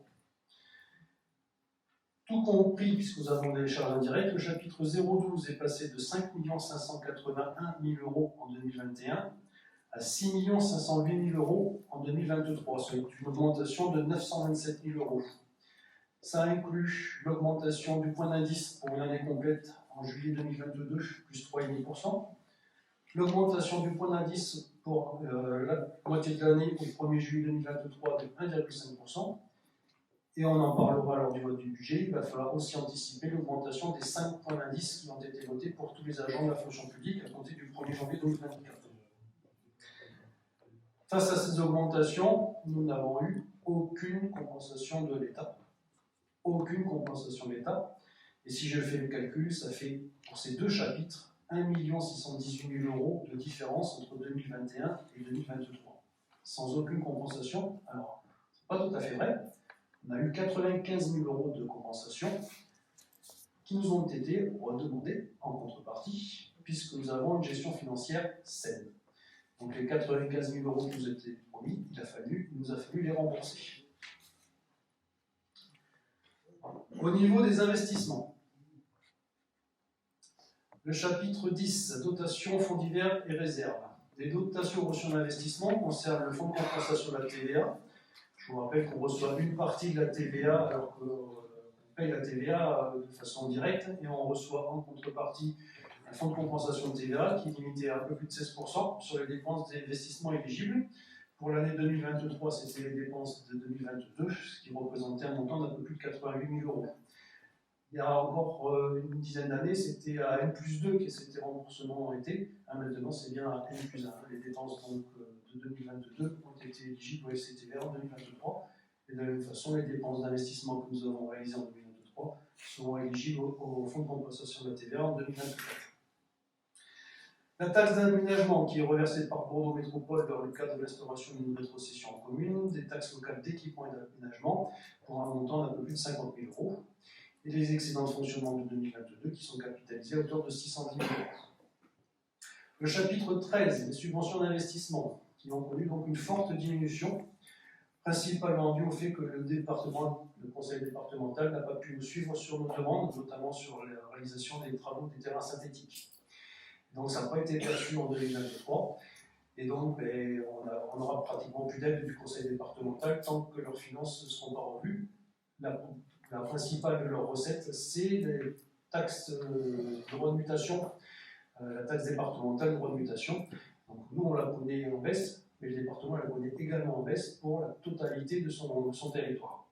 Tout compris, puisque nous avons des charges indirectes, le chapitre 012 est passé de 5 581 000 € en 2021 à 6 508 000 € en 2023, soit une augmentation de 927 000 €. Ça inclut l'augmentation du point d'indice pour une année complète en juillet 2022, plus 3,5%, L'augmentation du point d'indice pour la moitié de l'année au 1er juillet 2023 de 1,5%. Et on en parlera lors du vote du budget. Il va falloir aussi anticiper l'augmentation des 5 points d'indice qui ont été votés pour tous les agents de la fonction publique à compter du 1er janvier 2024. Face à ces augmentations, nous n'avons eu aucune compensation de l'État. Aucune compensation de l'État. Et si je fais le calcul, ça fait pour ces deux chapitres 1 618 000 € de différence entre 2021 et 2023. Sans aucune compensation. Alors, c'est pas tout à fait vrai. On a eu 95 000 € de compensation qui nous ont été redemandés en contrepartie, puisque nous avons une gestion financière saine. Donc les 95 000 € qui nous étaient promis, il nous a fallu les rembourser. Au niveau des investissements, le chapitre 10, dotations, fonds divers et réserves. Les dotations reçues en investissement concernent le fonds de compensation de la TVA. Je vous rappelle qu'on reçoit une partie de la TVA alors qu'on paye la TVA de façon directe et on reçoit en contrepartie un fonds de compensation de TVA qui est limité à un peu plus de 16% sur les dépenses d'investissement éligibles. Pour l'année 2023, c'était les dépenses de 2022, ce qui représentait un montant d'un peu plus de 88 000 €. Il y a encore une dizaine d'années, c'était à N+2 que ces remboursements ont été. Maintenant, c'est bien à N+1. Les dépenses donc, de 2022 ont été éligibles au FCTVA en 2023. Et de la même façon, les dépenses d'investissement que nous avons réalisées en 2023 seront éligibles au fonds de compensation de la TVA en 2024. La taxe d'aménagement qui est reversée par Bordeaux Métropole dans le cadre de l'instauration d'une rétrocession en commune, des taxes locales d'équipement et d'aménagement pour un montant d'un peu plus de 50 000 €, et les excédents de fonctionnement de 2022 qui sont capitalisés à hauteur de 610 000 €. Le chapitre 13, les subventions d'investissement, qui ont connu donc une forte diminution, principalement due au fait que le conseil départemental n'a pas pu nous suivre sur nos demandes, notamment sur la réalisation des travaux des terrains synthétiques. Donc ça n'a pas été perçu en 2023, et donc on aura pratiquement plus d'aide du conseil départemental tant que leurs finances ne seront pas revues. La principale de leurs recettes, c'est les taxes de droit de mutation, la taxe départementale de droit de mutation. Donc nous, on la connaît en baisse, mais le département la connaît également en baisse pour la totalité de son territoire.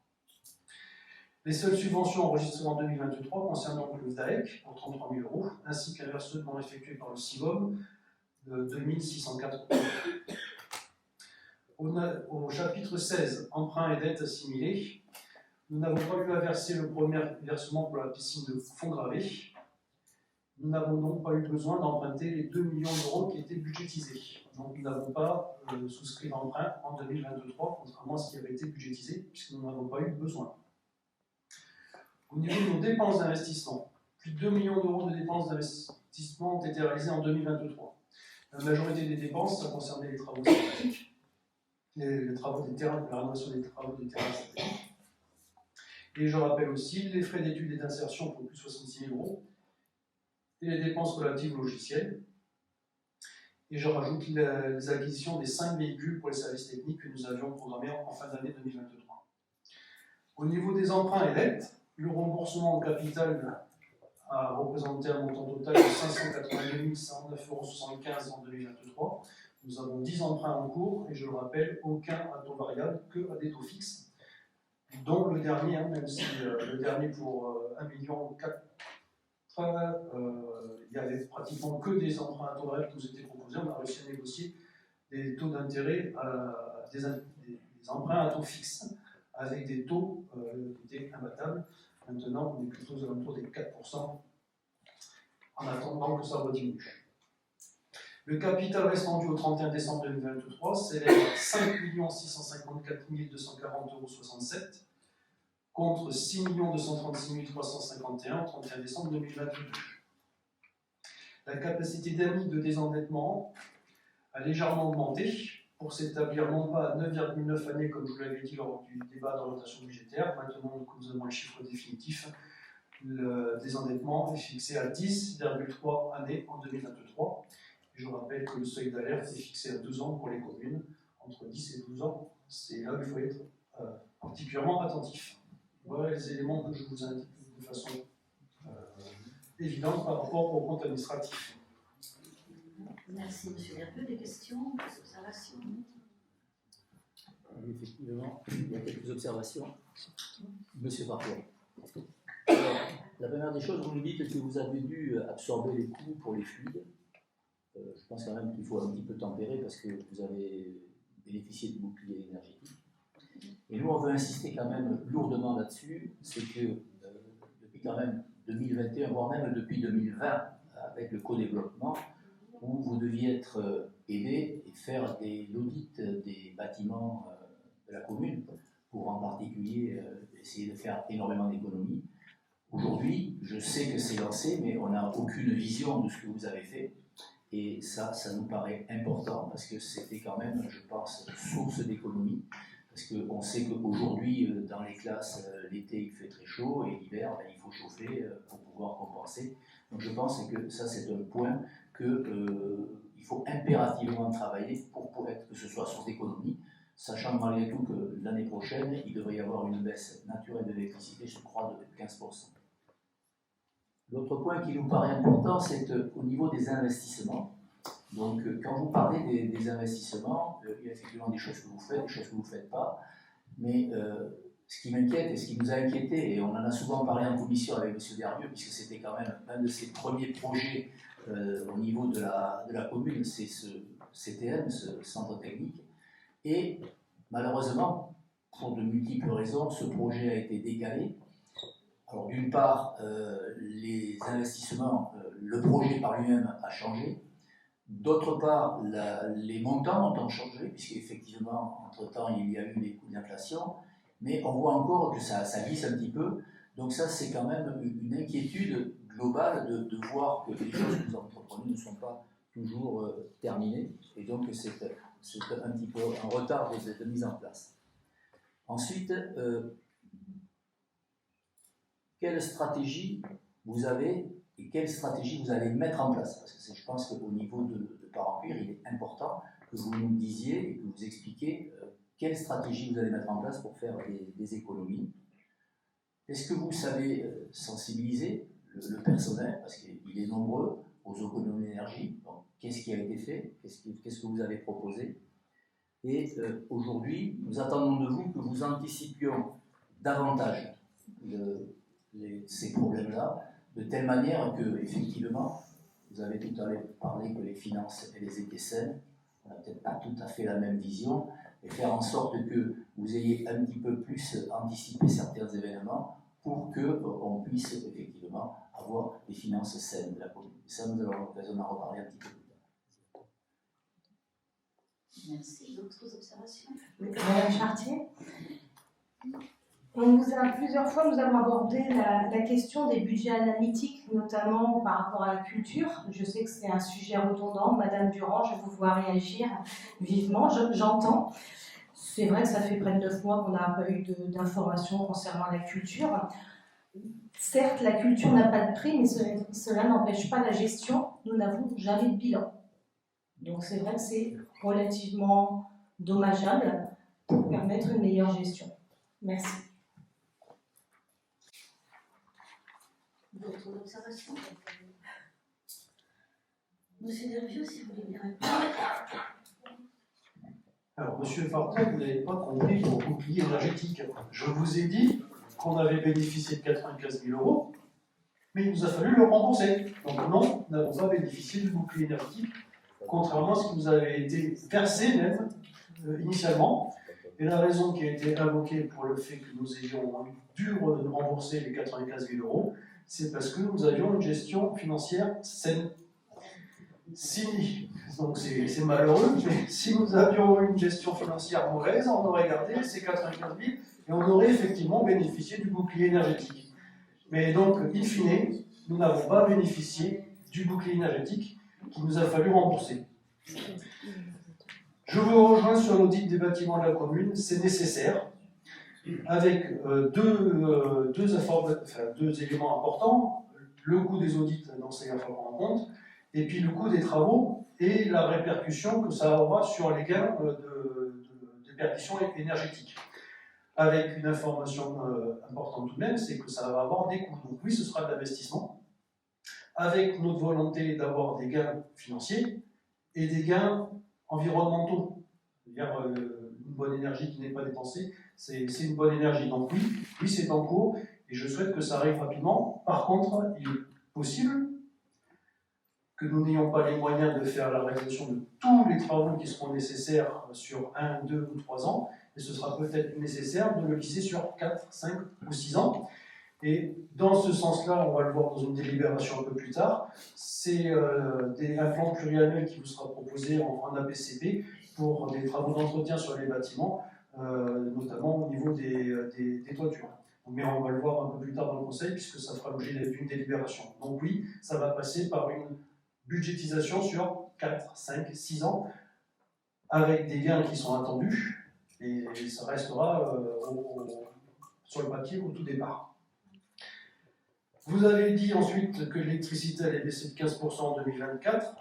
Les seules subventions enregistrées en 2023 concernent donc le VDAEC pour 33 000 €, ainsi qu'un versement effectué par le CIVOM de 2 604 €. Au chapitre 16, emprunts et dettes assimilées, nous n'avons pas eu à verser le premier versement pour la piscine de Font-Gravé. Nous n'avons donc pas eu besoin d'emprunter les 2 millions € qui étaient budgétisés. Donc nous n'avons pas souscrit d'emprunt en 2023, contrairement à ce qui avait été budgétisé, puisque nous n'avons pas eu besoin. Au niveau de nos dépenses d'investissement, plus de 2 millions € de dépenses d'investissement ont été réalisées en 2023. La majorité des dépenses, ça concernait les travaux synthétiques, les travaux des terrains, la rénovation des travaux des terrains synthétiques. Et je rappelle aussi les frais d'études et d'insertion pour plus de 66 000 € et les dépenses relatives au logiciel. Et je rajoute les acquisitions des 5 véhicules pour les services techniques que nous avions programmés en fin d'année 2023. Au niveau des emprunts et dettes, le remboursement en capital a représenté un montant total de 582 109,75 € en 2023. Nous avons 10 emprunts en cours et je le rappelle, aucun à taux variable que à des taux fixes, dont le dernier, même si le dernier pour 1,4 million, il n'y avait pratiquement que des emprunts à taux variable qui nous étaient proposés. On a réussi à négocier des taux d'intérêt, des emprunts à taux fixe, avec des taux qui étaient imbattables. Maintenant, on est plutôt aux alentours des 4% en attendant que ça rediminue. Le capital restant dû au 31 décembre 2023 s'élève à 5 654 240,67 € contre 6 236 351 au 31 décembre 2022. La capacité d'AMI de désendettement a légèrement augmenté pour s'établir non pas à 9,9 années comme je vous l'avais dit lors du débat d'orientation budgétaire. Maintenant que nous avons le chiffre définitif, le désendettement est fixé à 10,3 années en 2023. Et je rappelle que le seuil d'alerte est fixé à 2 ans pour les communes, entre 10 et 12 ans. C'est là où il faut être particulièrement attentif. Voilà les éléments que je vous indique de façon évidente par rapport au compte administratif. Merci, monsieur Dervieux. Des questions, des observations? Oui, effectivement, il y a quelques observations. Monsieur Farquhar. Alors, la première des choses, vous nous dites que vous avez dû absorber les coûts pour les fluides. Je pense quand même qu'il faut un petit peu tempérer parce que vous avez bénéficié de bouclier énergétique. Et nous, on veut insister quand même lourdement là-dessus, c'est que depuis quand même 2021, voire même depuis 2020, avec le co-développement, où vous deviez être aidé et faire l'audit des bâtiments de la commune, pour en particulier essayer de faire énormément d'économies. Aujourd'hui, je sais que c'est lancé, mais on n'a aucune vision de ce que vous avez fait. Et ça nous paraît important parce que c'était quand même, je pense, source d'économie. Parce qu'on sait qu'aujourd'hui, dans les classes, l'été il fait très chaud et l'hiver, il faut chauffer pour pouvoir compenser. Donc je pense que ça, c'est un point qu'il faut impérativement travailler pour que ce soit source d'économie, sachant malgré tout que l'année prochaine, il devrait y avoir une baisse naturelle de l'électricité, je crois, de 15%. L'autre point qui nous paraît important, c'est au niveau des investissements. Donc, quand vous parlez des investissements, il y a effectivement des choses que vous faites, des choses que vous ne faites pas. Mais ce qui m'inquiète et ce qui nous a inquiété, et on en a souvent parlé en commission avec M. Dervieux, puisque c'était quand même un de ses premiers projets au niveau de la commune, c'est ce CTM, ce centre technique. Et malheureusement, pour de multiples raisons, ce projet a été décalé. Alors d'une part, les investissements, le projet par lui-même a changé. D'autre part, les montants ont changé, puisqu'effectivement, entre-temps, il y a eu des coûts d'inflation, mais on voit encore que ça glisse un petit peu. Donc ça, c'est quand même une inquiétude globale de voir que les choses que vous entreprenez ne sont pas toujours terminées, et donc c'est un petit peu un retard de mise en place. Ensuite, quelle stratégie vous avez et quelle stratégie vous allez mettre en place? Parce que je pense qu'au niveau de Parencuire, il est important que vous nous disiez et que vous expliquiez quelle stratégie vous allez mettre en place pour faire des économies. Est-ce que vous savez sensibiliser le personnel, parce qu'il est nombreux, aux économies d'énergie? Donc, qu'est-ce qui a été fait? Qu'est-ce que vous avez proposé? Et aujourd'hui, nous attendons de vous que vous anticipions davantage ces problèmes-là, de telle manière que, effectivement, vous avez tout à l'heure parlé que les finances, elles étaient saines, on n'a peut-être pas tout à fait la même vision, et faire en sorte que vous ayez un petit peu plus anticipé certains événements pour qu'on puisse, effectivement, avoir des finances saines de la commune. Et ça, nous avons l'occasion d'en reparler un petit peu plus tard. Merci. D'autres observations? Madame Chartier, plusieurs fois, nous avons abordé la question des budgets analytiques, notamment par rapport à la culture. Je sais que c'est un sujet redondant. Madame Durand, je vous vois réagir vivement, j'entends. C'est vrai que ça fait près de 9 mois qu'on n'a pas eu d'informations concernant la culture. Certes, la culture n'a pas de prix, mais cela n'empêche pas la gestion. Nous n'avons jamais de bilan. Donc c'est vrai que c'est relativement dommageable pour permettre une meilleure gestion. Merci. D'autres observations? Monsieur Dervieux, si vous voulez bien répondre. Alors, monsieur Farquhar, vous n'avez pas compris mon bouclier énergétique. Je vous ai dit qu'on avait bénéficié de 95 000 €, mais il nous a fallu le rembourser. Donc non, nous n'avons pas bénéficié du bouclier énergétique, contrairement à ce qui nous avait été versé même initialement. Et la raison qui a été invoquée pour le fait que nous ayons dû rembourser les 95 000 €, c'est parce que nous avions une gestion financière saine. Donc c'est malheureux, mais si nous avions une gestion financière mauvaise, on aurait gardé ces 95 000 et on aurait effectivement bénéficié du bouclier énergétique. Mais donc, in fine, nous n'avons pas bénéficié du bouclier énergétique qu'il nous a fallu rembourser. Je vous rejoins sur l'audit des bâtiments de la commune, c'est nécessaire, avec deux éléments importants, le coût des audits, donc c'est à prendre en compte, et puis le coût des travaux et la répercussion que ça aura sur les gains de perdition énergétique. Avec une information importante tout de même, c'est que ça va avoir des coûts. Donc oui, ce sera de l'investissement, avec notre volonté d'avoir des gains financiers, et des gains environnementaux. C'est-à-dire une bonne énergie qui n'est pas dépensée, c'est une bonne énergie. Donc oui, c'est en cours et je souhaite que ça arrive rapidement. Par contre, il est possible que nous n'ayons pas les moyens de faire la réalisation de tous les travaux qui seront nécessaires sur 1, 2 ou 3 ans, et ce sera peut-être nécessaire de le lisser sur 4, 5 ou 6 ans. Et dans ce sens-là, on va le voir dans une délibération un peu plus tard, c'est un plan pluriannuel qui vous sera proposé en APCP pour des travaux d'entretien sur les bâtiments, notamment au niveau des toitures. Mais on va le voir un peu plus tard dans le Conseil, puisque ça fera l'objet d'une délibération. Donc oui, ça va passer par une budgétisation sur 4, 5, 6 ans, avec des gains qui sont attendus, et ça restera sur le papier au tout départ. Vous avez dit ensuite que l'électricité allait baisser de 15% en 2024.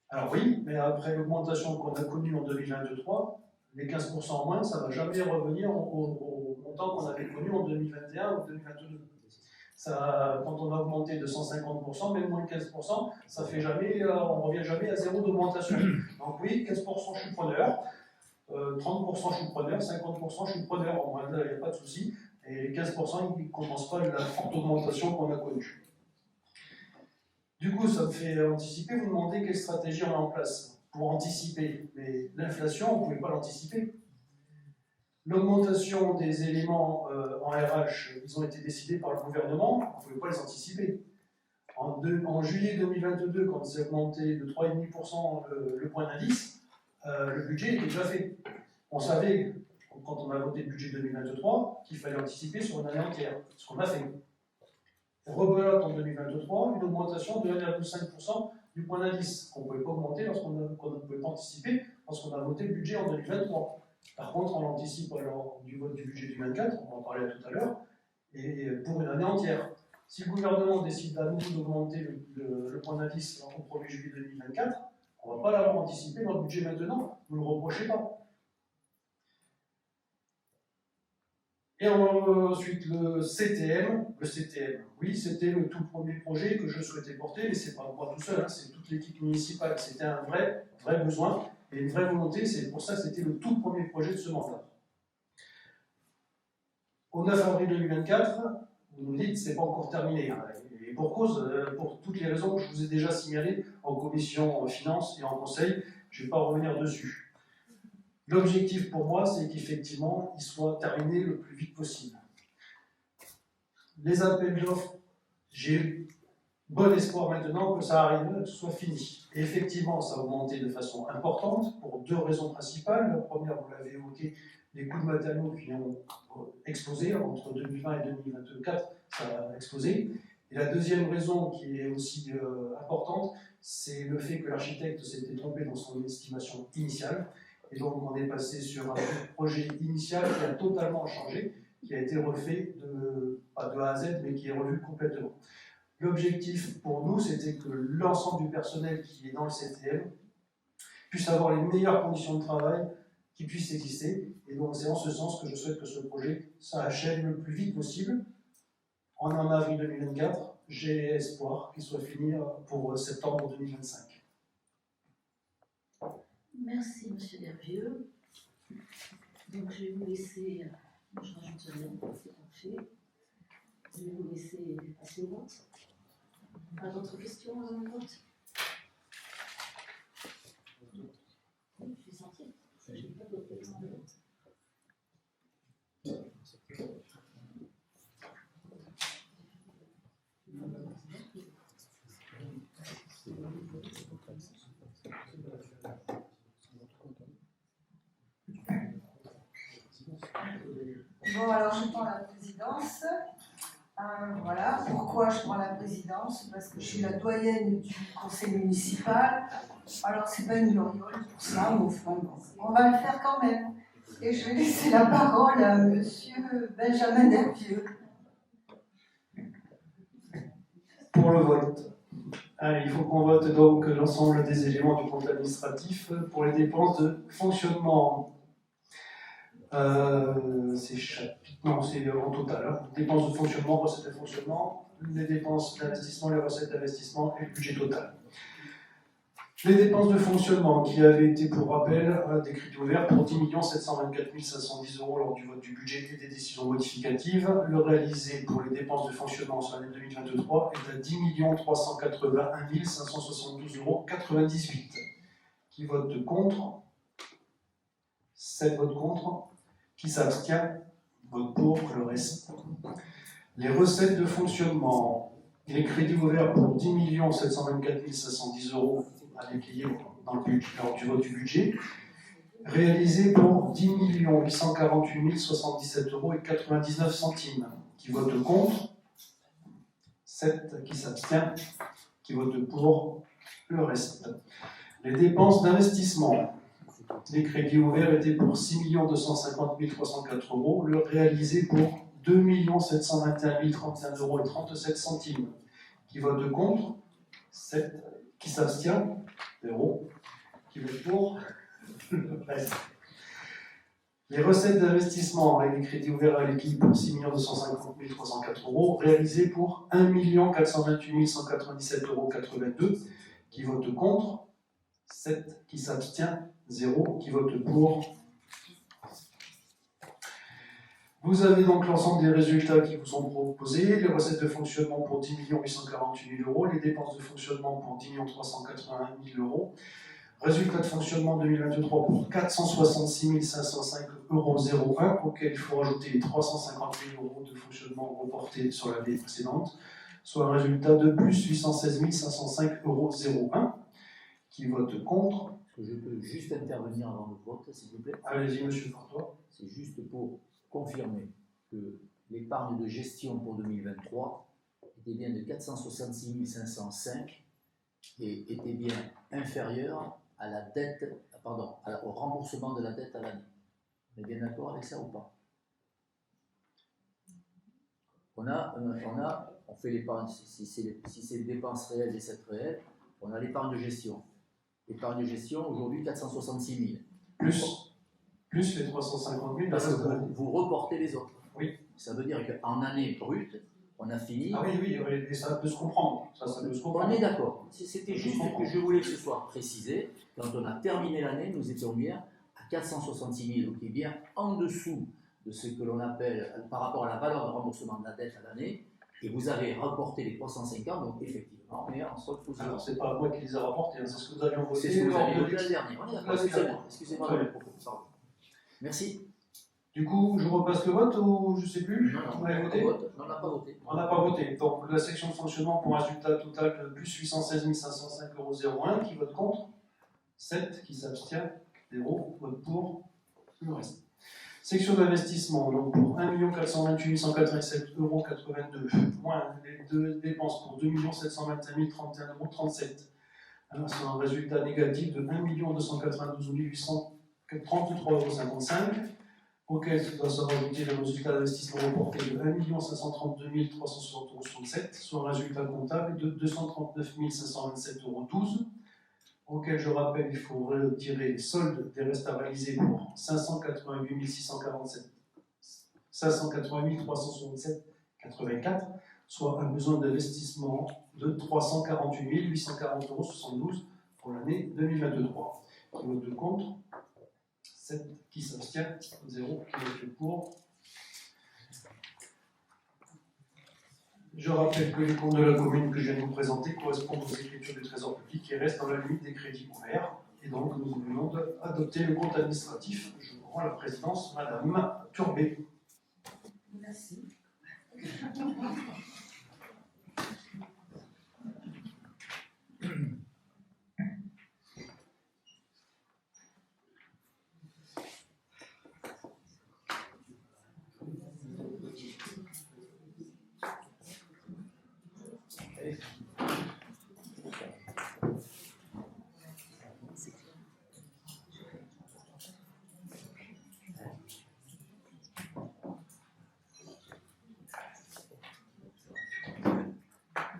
Alors oui, mais après l'augmentation qu'on a connue en 2023, les 15% en moins, ça ne va jamais revenir au montant qu'on avait connu en 2021 ou 2022. Ça, quand on a augmenté de 150%, même moins de 15%, ça fait jamais, on ne revient jamais à zéro d'augmentation. Donc oui, 15% je suis preneur, 30% je suis preneur, 50% je suis preneur, en moins là, il n'y a pas de souci. Et les 15%, ils ne compensent pas la forte augmentation qu'on a connue. Du coup, ça me fait anticiper, vous demandez quelle stratégie on met en place pour anticiper. Mais l'inflation, on ne pouvait pas l'anticiper. L'augmentation des éléments en RH, ils ont été décidés par le gouvernement, on ne pouvait pas les anticiper. En juillet 2022, quand c'est augmenté de 3,5% le point d'indice, le budget était déjà fait. On savait, quand on a voté le budget 2023, qu'il fallait anticiper sur une année entière, ce qu'on a fait. Rebelote en 2023, une augmentation de 1,5% du point d'indice, qu'on ne pouvait pas augmenter qu'on ne pouvait pas anticiper lorsqu'on a voté le budget en 2023. Par contre, on l'anticipe lors du vote du budget du 24, on va en parler tout à l'heure, et pour une année entière. Si le gouvernement décide à nouveau d'augmenter le point d'indice au 1er juillet 2024, on ne va pas l'avoir anticipé dans le budget maintenant, ne le reprochez pas. Et ensuite, le CTM. Le CTM, oui, c'était le tout premier projet que je souhaitais porter, mais ce n'est pas moi tout seul, hein, c'est toute l'équipe municipale. C'était un vrai besoin et une vraie volonté. C'est pour ça que c'était le tout premier projet de ce mandat. Au 9 avril 2024, vous nous dites que ce n'est pas encore terminé. Hein, et pour cause, pour toutes les raisons que je vous ai déjà signalées en commission finances et en conseil, je ne vais pas revenir dessus. L'objectif pour moi, c'est qu'effectivement, il soit terminé le plus vite possible. Les appels d'offres, j'ai bon espoir maintenant que ça arrive, que ce soit fini. Et effectivement, ça a augmenté de façon importante pour deux raisons principales. La première, vous l'avez évoqué, les coûts de matériaux qui ont explosé entre 2020 et 2024, ça a explosé. Et la deuxième raison qui est aussi importante, c'est le fait que l'architecte s'était trompé dans son estimation initiale. Et donc, on est passé sur un projet initial qui a totalement changé, qui a été refait, pas de A à Z, mais qui est revu complètement. L'objectif pour nous, c'était que l'ensemble du personnel qui est dans le CTM puisse avoir les meilleures conditions de travail qui puissent exister. Et donc, c'est en ce sens que je souhaite que ce projet s'achève le plus vite possible. En avril 2024, j'ai espoir qu'il soit fini pour septembre 2025. Merci, monsieur Dervieux. Donc, je vais vous laisser, je rajoute rien, c'est parfait. Je vais vous laisser passer au vote. Pas d'autres questions avant le vote? Oui, je suis sortie. Je n'ai pas d'autres questions avant le vote. Bon, alors je prends la présidence. Voilà, pourquoi je prends la présidence? Parce que je suis la doyenne du conseil municipal. Alors, c'est pas une gloriole pour ça, mais enfin, bon, on va le faire quand même. Et je vais laisser la parole à monsieur Benjamin Dervieux. Pour le vote. Il faut qu'on vote donc l'ensemble des éléments du compte administratif pour les dépenses de fonctionnement. C'est en total. Hein. Dépenses de fonctionnement, recettes de fonctionnement, les dépenses d'investissement, les recettes d'investissement et le budget total. Les dépenses de fonctionnement qui avaient été, pour rappel, des crédits ouverts pour 10 724 510 € lors du vote du budget et des décisions modificatives. Le réalisé pour les dépenses de fonctionnement sur l'année 2023 est à 10 381 572,98 €. Qui vote contre? 7 votes contre. Qui s'abstient? Vote pour, le reste. Les recettes de fonctionnement. Les crédits ouverts pour 10 724 510 € à l'équilibre dans le budget, lors du vote du budget, réalisé pour 10 848 077,99 €. Qui vote contre? 7 qui s'abstient. Qui vote pour? Le reste. Les dépenses d'investissement. Les crédits ouverts étaient pour 6 250 304 €, le réalisé pour 2 721 031,37 €. Qui vote contre? 7. Qui s'abstient? 0. Qui vote pour? Le reste. Les recettes d'investissement avec les crédits ouverts à l'équilibre pour 6 250 304 €, réalisés pour 1 428 197,82 €. Qui vote contre? 7. Qui s'abstient? 0. Qui vote pour? Vous avez donc l'ensemble des résultats qui vous sont proposés. Les recettes de fonctionnement pour 10 848 000 €, les dépenses de fonctionnement pour 10 381 000 €, résultat de fonctionnement 2023 pour 466 505,01 €, auquel il faut rajouter les 350 000 € de fonctionnement reportés sur l'année précédente, soit un résultat de plus 816 505,01 €. Qui vote contre? Est-ce que je peux juste intervenir avant le vote, s'il vous plaît? Allez-y, monsieur Fortois. C'est juste pour confirmer que l'épargne de gestion pour 2023 était bien de 466 505 et était bien inférieure à la dette, au remboursement de la dette à l'année. On est bien d'accord avec ça ou pas? On fait l'épargne, si c'est les dépenses réelles, les recettes réelles, on a l'épargne de gestion. L'épargne de gestion, aujourd'hui, 466 000. Plus les 350 000. Parce que vous reportez les autres. Oui. Ça veut dire qu'en année brute, on a fini. Ah oui, et ça peut se comprendre. Ça peut se comprendre. On est d'accord. C'était juste que je voulais que ce soit précisé. Quand on a terminé l'année, nous étions bien à 466 000, qui est bien en dessous de ce que l'on appelle, par rapport à la valeur de remboursement de la dette à l'année. Et vous avez reporté les 350, donc effectivement, on est en solde positif. Alors, c'est pas moi qui les ai rapportés, c'est ce que vous aviez voté. C'est ce que vous avez voté la dernière. On est d'accord. Excusez-moi de propos. Pardon. Merci. Du coup, je repasse le vote ou je ne sais plus? Non, on a voté? On n'a pas voté. On n'a pas voté. Donc, la section de fonctionnement pour un résultat total de plus 816 505,01 €. Qui vote contre? 7. Qui s'abstient? 0. Vote pour? Le reste. Section d'investissement, donc pour 1 428 187,82 €, moins les deux dépenses pour 2 721 031,37 €, c'est un résultat négatif de 1 292 833,55 €, auquel doit se rajouter le résultat d'investissement reporté de 1 532 360,67 €, soit un résultat comptable de 239 527,12 €, auquel je rappelle il faut retirer les soldes des restes à réaliser pour 588 367,84 €, soit un besoin d'investissement de 348 840,72 € pour l'année 2023. Qui vote contre? 7. Qui s'abstient? 0. Qui vote pour? Je rappelle que les comptes de la commune que je viens de vous présenter correspondent aux écritures du Trésor public et restent dans la limite des crédits ouverts. Et donc, nous venons d'adopter le compte administratif. Je vous rends la présidence, Madame Turbet. Merci.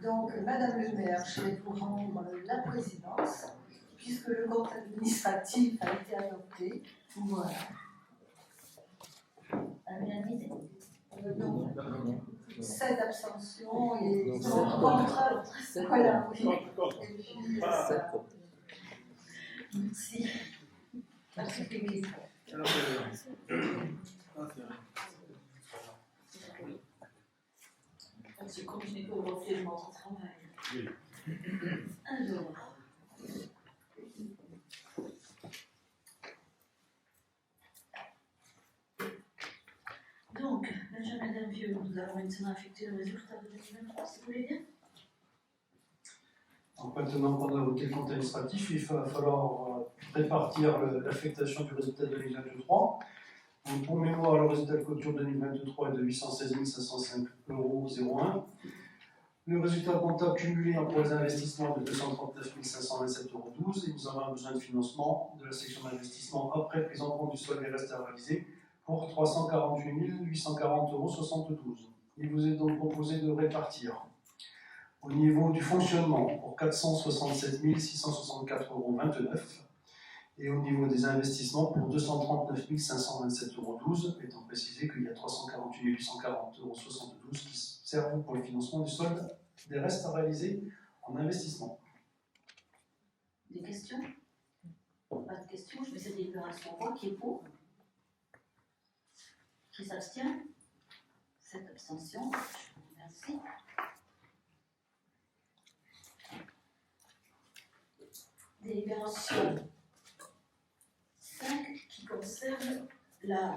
Donc, Madame le maire, je vais vous rendre la présidence, puisque le compte administratif a été adopté. Voilà. À l'unanimité. Donc, 7 abstentions et Donc, 0 contre. Voilà, oui. Contre. Et puis, Merci. Merci Philippe. Parce que comme je n'ai pas refait de notre travail. Oui. Alors. Donc, Benjamin Dervieux, nous avons maintenant affecté le résultat de 2023, si vous voulez bien. Donc maintenant qu'on a voté le compte administratif, il va falloir répartir l'affectation du résultat 2023. Donc pour mémoire, le résultat de clôture 2023 est de 816 505,01 €. Le résultat comptable cumulé pour les investissements de 239 527,12 €. Et nous avons besoin de financement de la section d'investissement après prise en compte du solde des restes à réaliser pour 348 840,72 €. Il vous est donc proposé de répartir au niveau du fonctionnement pour 467 664,29 € et au niveau des investissements pour 239 527,12 €, étant précisé qu'il y a 348 840,72 € qui servent pour le financement du solde des restes à réaliser en investissement. Des questions? Pas de questions, je mets cette délibération en voix. Qui est pour? Qui s'abstient? 7 abstentions. Je vous remercie. Délibération 5 qui concerne la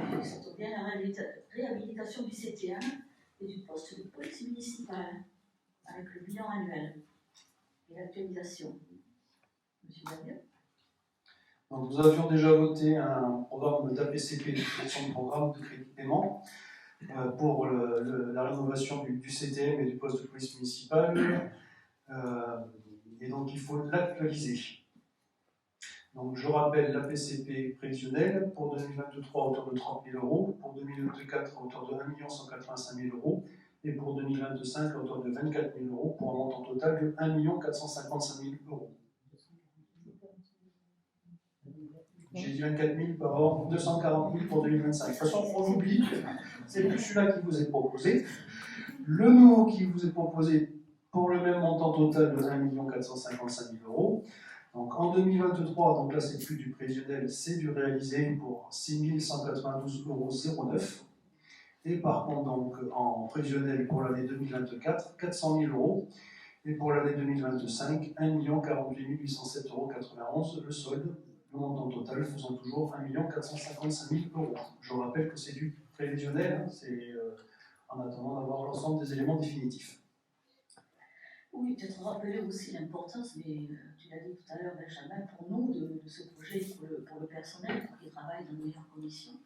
réhabilitation du CT1 et du poste de police municipale avec le bilan annuel et l'actualisation. Monsieur Dervieux. Donc nous avions déjà voté un programme d'APCP, de création de programme de crédit de paiement, pour la rénovation du CTM et du poste de police municipale. Et donc il faut l'actualiser. Donc je rappelle l'APCP prévisionnelle pour 2023 à hauteur de 30 000 €, pour 2024 à hauteur de 1 185 000 € et pour 2025 à hauteur de 24 000 € pour un montant total de 1 455 000 €. J'ai dit 24 000 par an, 240 000 pour 2025. De toute façon, on oublie, c'est plus celui-là qui vous est proposé. Le nouveau qui vous est proposé pour le même montant total de 1 455 000 €. Donc en 2023, donc là c'est plus du prévisionnel, c'est du réalisé pour 6 192,09 €. Et par contre, donc en prévisionnel pour l'année 2024, 400 000 €. Et pour l'année 2025, 1 48 807,91 €, le solde, le montant total faisant toujours 1 455 000 €. Je rappelle que c'est du prévisionnel, hein, c'est en attendant d'avoir l'ensemble des éléments définitifs. Oui, peut-être rappeler aussi l'importance, mais tu l'as dit tout à l'heure, Benjamin, pour nous, de ce projet pour le personnel qui travaille dans de meilleures conditions.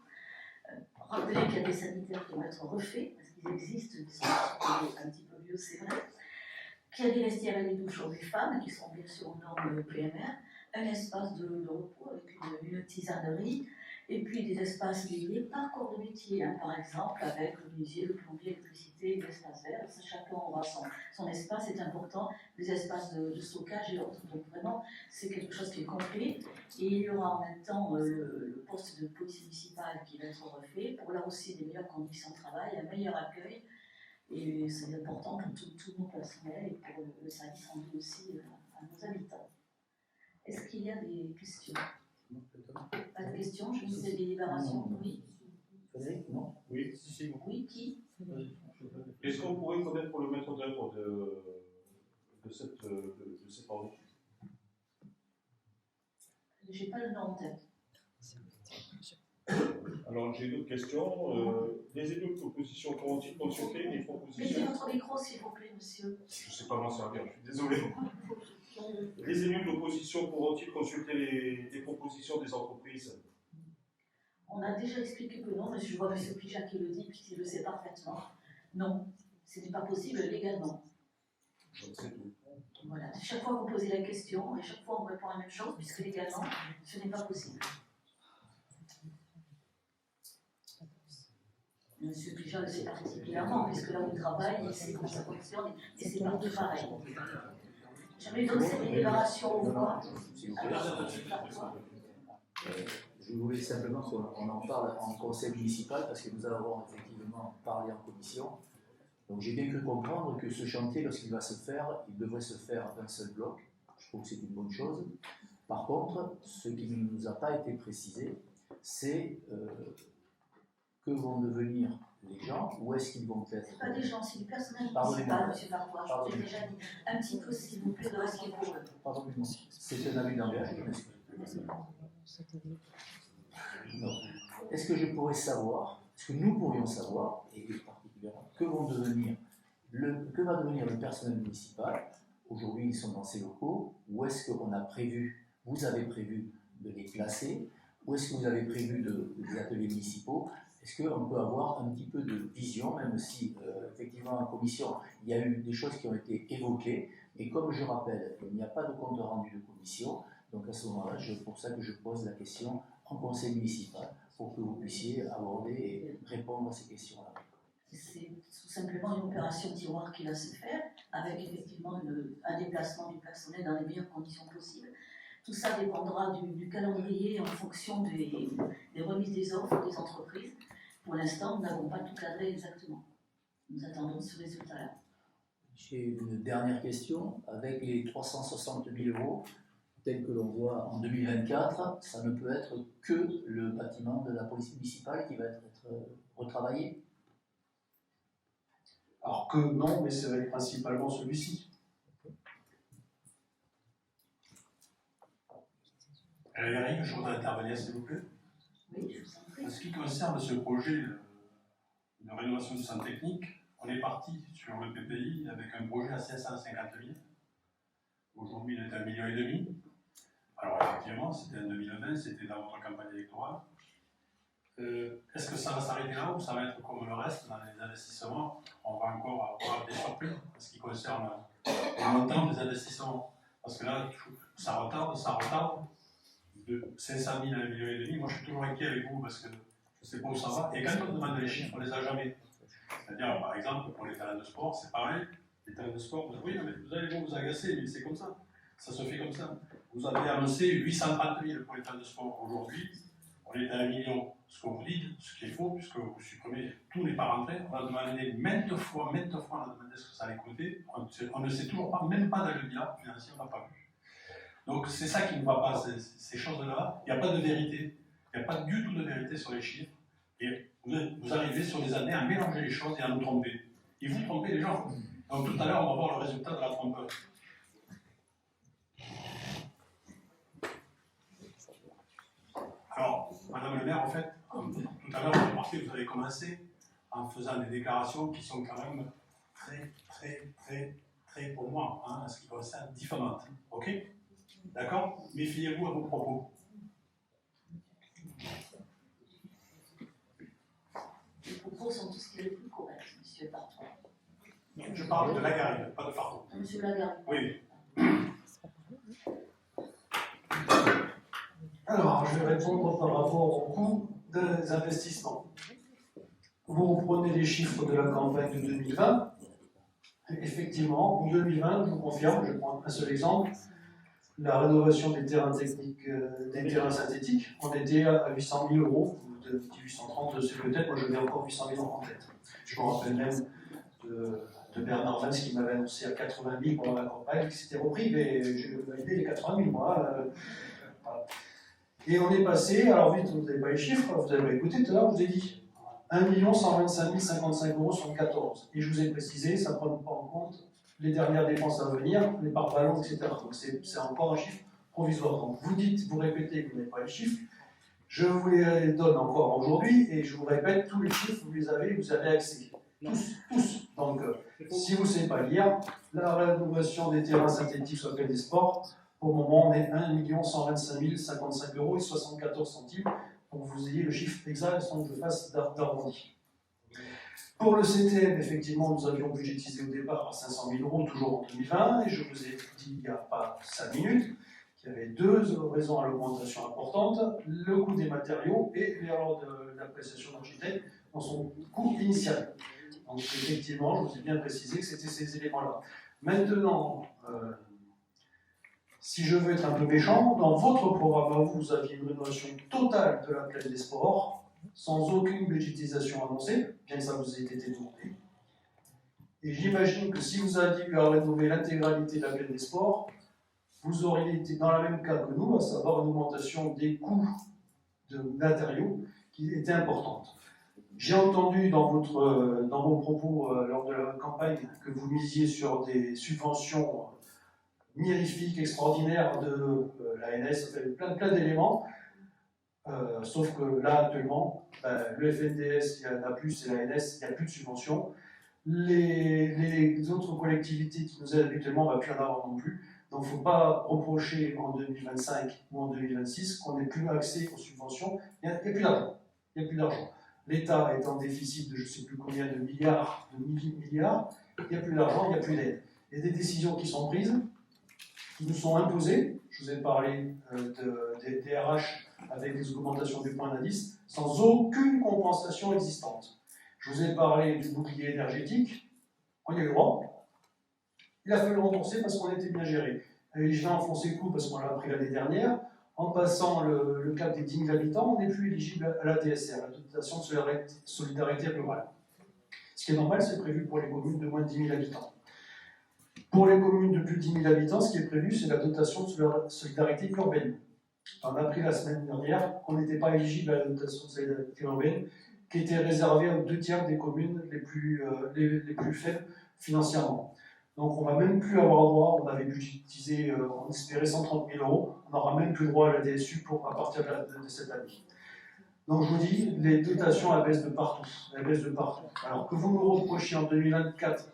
Rappeler qu'il y a des sanitaires qui vont être refaits, parce qu'ils existent, ils sont un petit peu vieux, c'est vrai. Qu'il y a des vestiaires et des douches pour les femmes, qui sont bien sûr aux normes PMR, un espace de repos avec une tisanerie, et puis des espaces liés par corps de métier, hein, par exemple, avec le menuisier, le plombier, l'électricité, l'espace vert. Ça, chacun aura son espace, c'est important, des espaces de stockage et autres. Donc vraiment, c'est quelque chose qui est complet. Et il y aura en même temps le poste de police municipale qui va être refait, pour là aussi des meilleures conditions de travail, un meilleur accueil. Et c'est important pour tous nos personnels et pour le service rendu aussi à nos habitants. Est-ce qu'il y a des questions? Pas de questions, je vous ai des délibérations. Oui. Non. Oui, si. Oui, qui? Est-ce qu'on pourrait connaître le maître d'œuvre de cet ordre? J'ai pas le nom en tête. Alors j'ai une autre question. Les élus de l'opposition pourront-ils consulter les Mettez propositions? votre micro, s'il vous plaît, monsieur. Je ne sais pas m'en servir, je suis désolé. Les élus de l'opposition pourront-ils consulter les propositions des entreprises? On a déjà expliqué que non, mais je vois M. Pijac qui le dit, puisqu'il le sait parfaitement. Non, ce n'est pas possible légalement. C'est tout. Voilà. Chaque fois vous posez la question, et chaque fois on répond à la même chose, puisque légalement, ce n'est pas possible. Monsieur Pijac le sait particulièrement, puisque là où il travaille, il sait comment ça fonctionne, et c'est partout pareil. J'avais donc cette délibération au voix. Je voulais simplement qu'on en parle en conseil municipal parce que nous avons effectivement parlé en commission. Donc j'ai bien cru comprendre que ce chantier, lorsqu'il va se faire, il devrait se faire d'un seul bloc. Je trouve que c'est une bonne chose. Par contre, ce qui ne nous a pas été précisé, c'est que vont devenir les gens, où est-ce qu'ils vont être. C'est pas des gens, c'est du personnel Pardonnez-moi. municipal, M. Bartois. Je vous ai déjà dit un petit peu, s'il vous plaît, de respect pour eux. Pardonnez-moi. C'est un avis d'engagement, je m'excuse. Non. Est-ce que je pourrais savoir, est-ce que nous pourrions savoir, et particulièrement, que va devenir le personnel municipal? Aujourd'hui, ils sont dans ces locaux. Où est-ce qu'on a prévu, vous avez prévu de les placer? Où est-ce que vous avez prévu des ateliers municipaux? Est-ce qu'on peut avoir un petit peu de vision, même si, effectivement, en commission, il y a eu des choses qui ont été évoquées, et comme je rappelle, il n'y a pas de compte rendu de commission, donc à ce moment-là, c'est pour ça que je pose la question en conseil municipal, pour que vous puissiez aborder et répondre à ces questions-là. C'est tout simplement une opération tiroir qui va se faire, avec effectivement un déplacement du personnel dans les meilleures conditions possibles. Tout ça dépendra du calendrier en fonction des remises des offres des entreprises. Pour l'instant, nous n'avons pas tout cadré exactement. Nous attendons ce résultat-là. J'ai une dernière question. Avec les 360 000 € tels que l'on voit en 2024, ça ne peut être que le bâtiment de la police municipale qui va être retravaillé? Alors que non, mais ça va être principalement celui-ci. Valérie, je voudrais intervenir s'il vous plaît. Oui, je vous en prie. En ce qui concerne ce projet de rénovation du centre technique, on est parti sur le PPI avec un projet à 550 000. Aujourd'hui, il est à 1,5 million. Alors effectivement, c'était en 2020, c'était dans votre campagne électorale. Est-ce que ça va s'arrêter là ou ça va être comme le reste dans les investissements? On va encore avoir des surprises en ce qui concerne le montant des investissements. Parce que là, ça retarde. De 500 000 à 1,5 million, moi je suis toujours inquiet avec vous parce que je ne sais pas où ça va. Et quand on demande les chiffres, on ne les a jamais. C'est-à-dire, par exemple, pour les terrains de sport, c'est pareil. Les terrains de sport, oui, mais vous allez vous agacer, mais c'est comme ça. Ça se fait comme ça. Vous avez annoncé 830 000 pour les terrains de sport. Aujourd'hui, on est à 1 million. Ce que vous dites, ce qu'il faut, puisque vous supprimez, tout n'est pas rentré. On a demandé maintes fois, on a demandé ce que ça allait coûter. On ne sait toujours pas, même pas dans le bilan financier, on n'a pas vu. Donc c'est ça qui ne va pas, ces choses-là. Il n'y a pas de vérité, il n'y a pas du tout de vérité sur les chiffres. Et vous arrivez sur des années à mélanger les choses et à nous tromper. Et vous trompez les gens. Donc tout à l'heure, on va voir le résultat de la trompeuse. Alors, Madame le maire, en fait, tout à l'heure, vous avez commencé en faisant des déclarations qui sont quand même très, pour moi, en ce qui concerne, diffamantes. Ok? D'accord? Méfiez-vous à vos propos. Les propos sont tout ce qui est le plus correct, M. Bartois. Je parle de Lagarde, pas de Fardeau. M. Lagarde. Oui. Alors, je vais répondre par rapport au coût des investissements. Vous reprenez les chiffres de la campagne de 2020. Effectivement, en 2020, je vous confirme, je prends un seul exemple, la rénovation des terrains techniques, des terrains synthétiques, on était à 800 000 €, de 830, c'est peut-être, moi je vais encore 800 000 € en tête. Je me rappelle même de Bernard Vance qui m'avait annoncé à 80 000 pendant la campagne, qui s'était repris, mais j'ai validé les 80 000 moi. Voilà. Et on est passé, alors vite, vous n'avez pas les chiffres, vous avez écouté tout à l'heure, je vous ai dit 1 125 055 € sur 14. Et je vous ai précisé, ça ne prend pas en compte les dernières dépenses à venir, les parts balances, etc. Donc c'est encore un chiffre provisoire. Donc vous dites, vous répétez que vous n'avez pas les chiffres, je vous les donne encore aujourd'hui, et je vous répète, tous les chiffres, vous les avez, vous avez accès. Tous. Donc, si vous ne savez pas lire, la rénovation des terrains synthétiques sur lequel des sports, pour le moment, on est 1 125 055 € et 74 centimes, pour que vous ayez le chiffre exact sans que je fasse d'arrondi. Pour le CTM, effectivement, nous avions budgétisé au départ à 500 000 € toujours en 2020, et je vous ai dit il n'y a pas 5 minutes qu'il y avait deux raisons à l'augmentation importante, le coût des matériaux et l'erreur de l'appréciation d'architecte dans son coût initial. Donc effectivement, je vous ai bien précisé que c'était ces éléments-là. Maintenant, si je veux être un peu méchant, dans votre programme, vous aviez une rénovation totale de la plaine des sports, sans aucune budgétisation annoncée, bien que ça vous ait été demandé. Et j'imagine que si vous aviez eu à rénover l'intégralité de la plaine des sports, vous auriez été dans le même cas que nous, à savoir une augmentation des coûts de matériaux qui était importante. J'ai entendu dans vos propos lors de la campagne que vous misiez sur des subventions mirifiques, extraordinaires de l'ANS, plein d'éléments. Sauf que là, actuellement, le FNDS, il y en a plus, et l'ANS, il n'y a plus de subventions. Les autres collectivités qui nous aident habituellement, on ne va plus en avoir non plus. Donc, il ne faut pas reprocher en 2025 ou en 2026 qu'on n'ait plus accès aux subventions. Il n'y a plus d'argent. Il n'y a plus d'argent. L'État est en déficit de je ne sais plus combien de milliards, il n'y a plus d'argent, il n'y a plus d'aide. Il y a des décisions qui sont prises, qui nous sont imposées. Je vous ai parlé des RH avec des augmentations du point d'indice, sans aucune compensation existante. Je vous ai parlé du bouclier énergétique, on y a eu droit. Il a fallu le rembourser parce qu'on était bien géré. Les gens ont enfoncé le coup parce qu'on l'a appris l'année dernière. En passant le cap des 10 000 habitants, on n'est plus éligible à la DSR, la dotation de solidarité rurale. Ce qui est normal, c'est prévu pour les communes de moins de 10 000 habitants. Pour les communes de plus de 10 000 habitants, ce qui est prévu, c'est la dotation de solidarité urbaine. On a appris la semaine dernière qu'on n'était pas éligible à la dotation de solidarité urbaine, qui était réservée aux 2/3 des communes les plus faibles financièrement. Donc on ne va même plus avoir droit, on avait budgétisé, on espérait 130 000 €, on n'aura même plus droit à la DSU à partir de cette année. Donc je vous dis, les dotations elles baissent de partout, Alors que vous me reprochiez en 2024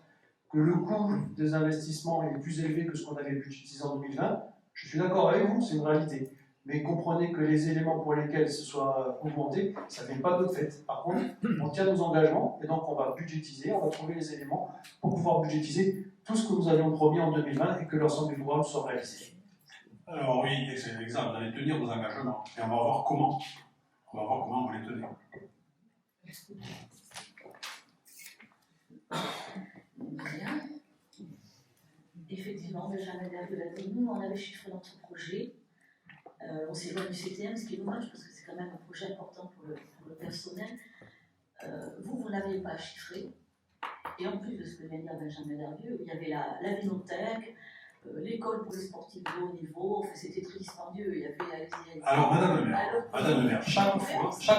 que le coût des investissements est plus élevé que ce qu'on avait budgétisé en 2020, je suis d'accord avec vous, c'est une réalité. Mais comprenez que les éléments pour lesquels ce soit augmenté, ça ne vient pas de notre fait. Par contre, on tient nos engagements et donc on va budgétiser, on va trouver les éléments pour pouvoir budgétiser tout ce que nous avions promis en 2020 et que l'ensemble du programme soit réalisé. Alors oui, excellent exemple, vous allez tenir vos engagements et on va voir comment. On va voir comment vous les tenez. Bien. Effectivement, Benjamin Derrieux l'a dit, nous on avait chiffré notre projet. On s'est loin du CTM, ce qui est dommage parce que c'est quand même un projet important pour le personnel. Vous n'aviez pas chiffré. Et en plus de ce que vient de dire Benjamin Derrieux, il y avait la vinothèque, l'école pour les sportifs de haut niveau, enfin, c'était très dispendieux. Il y avait Alors, Madame le maire, chaque fois vous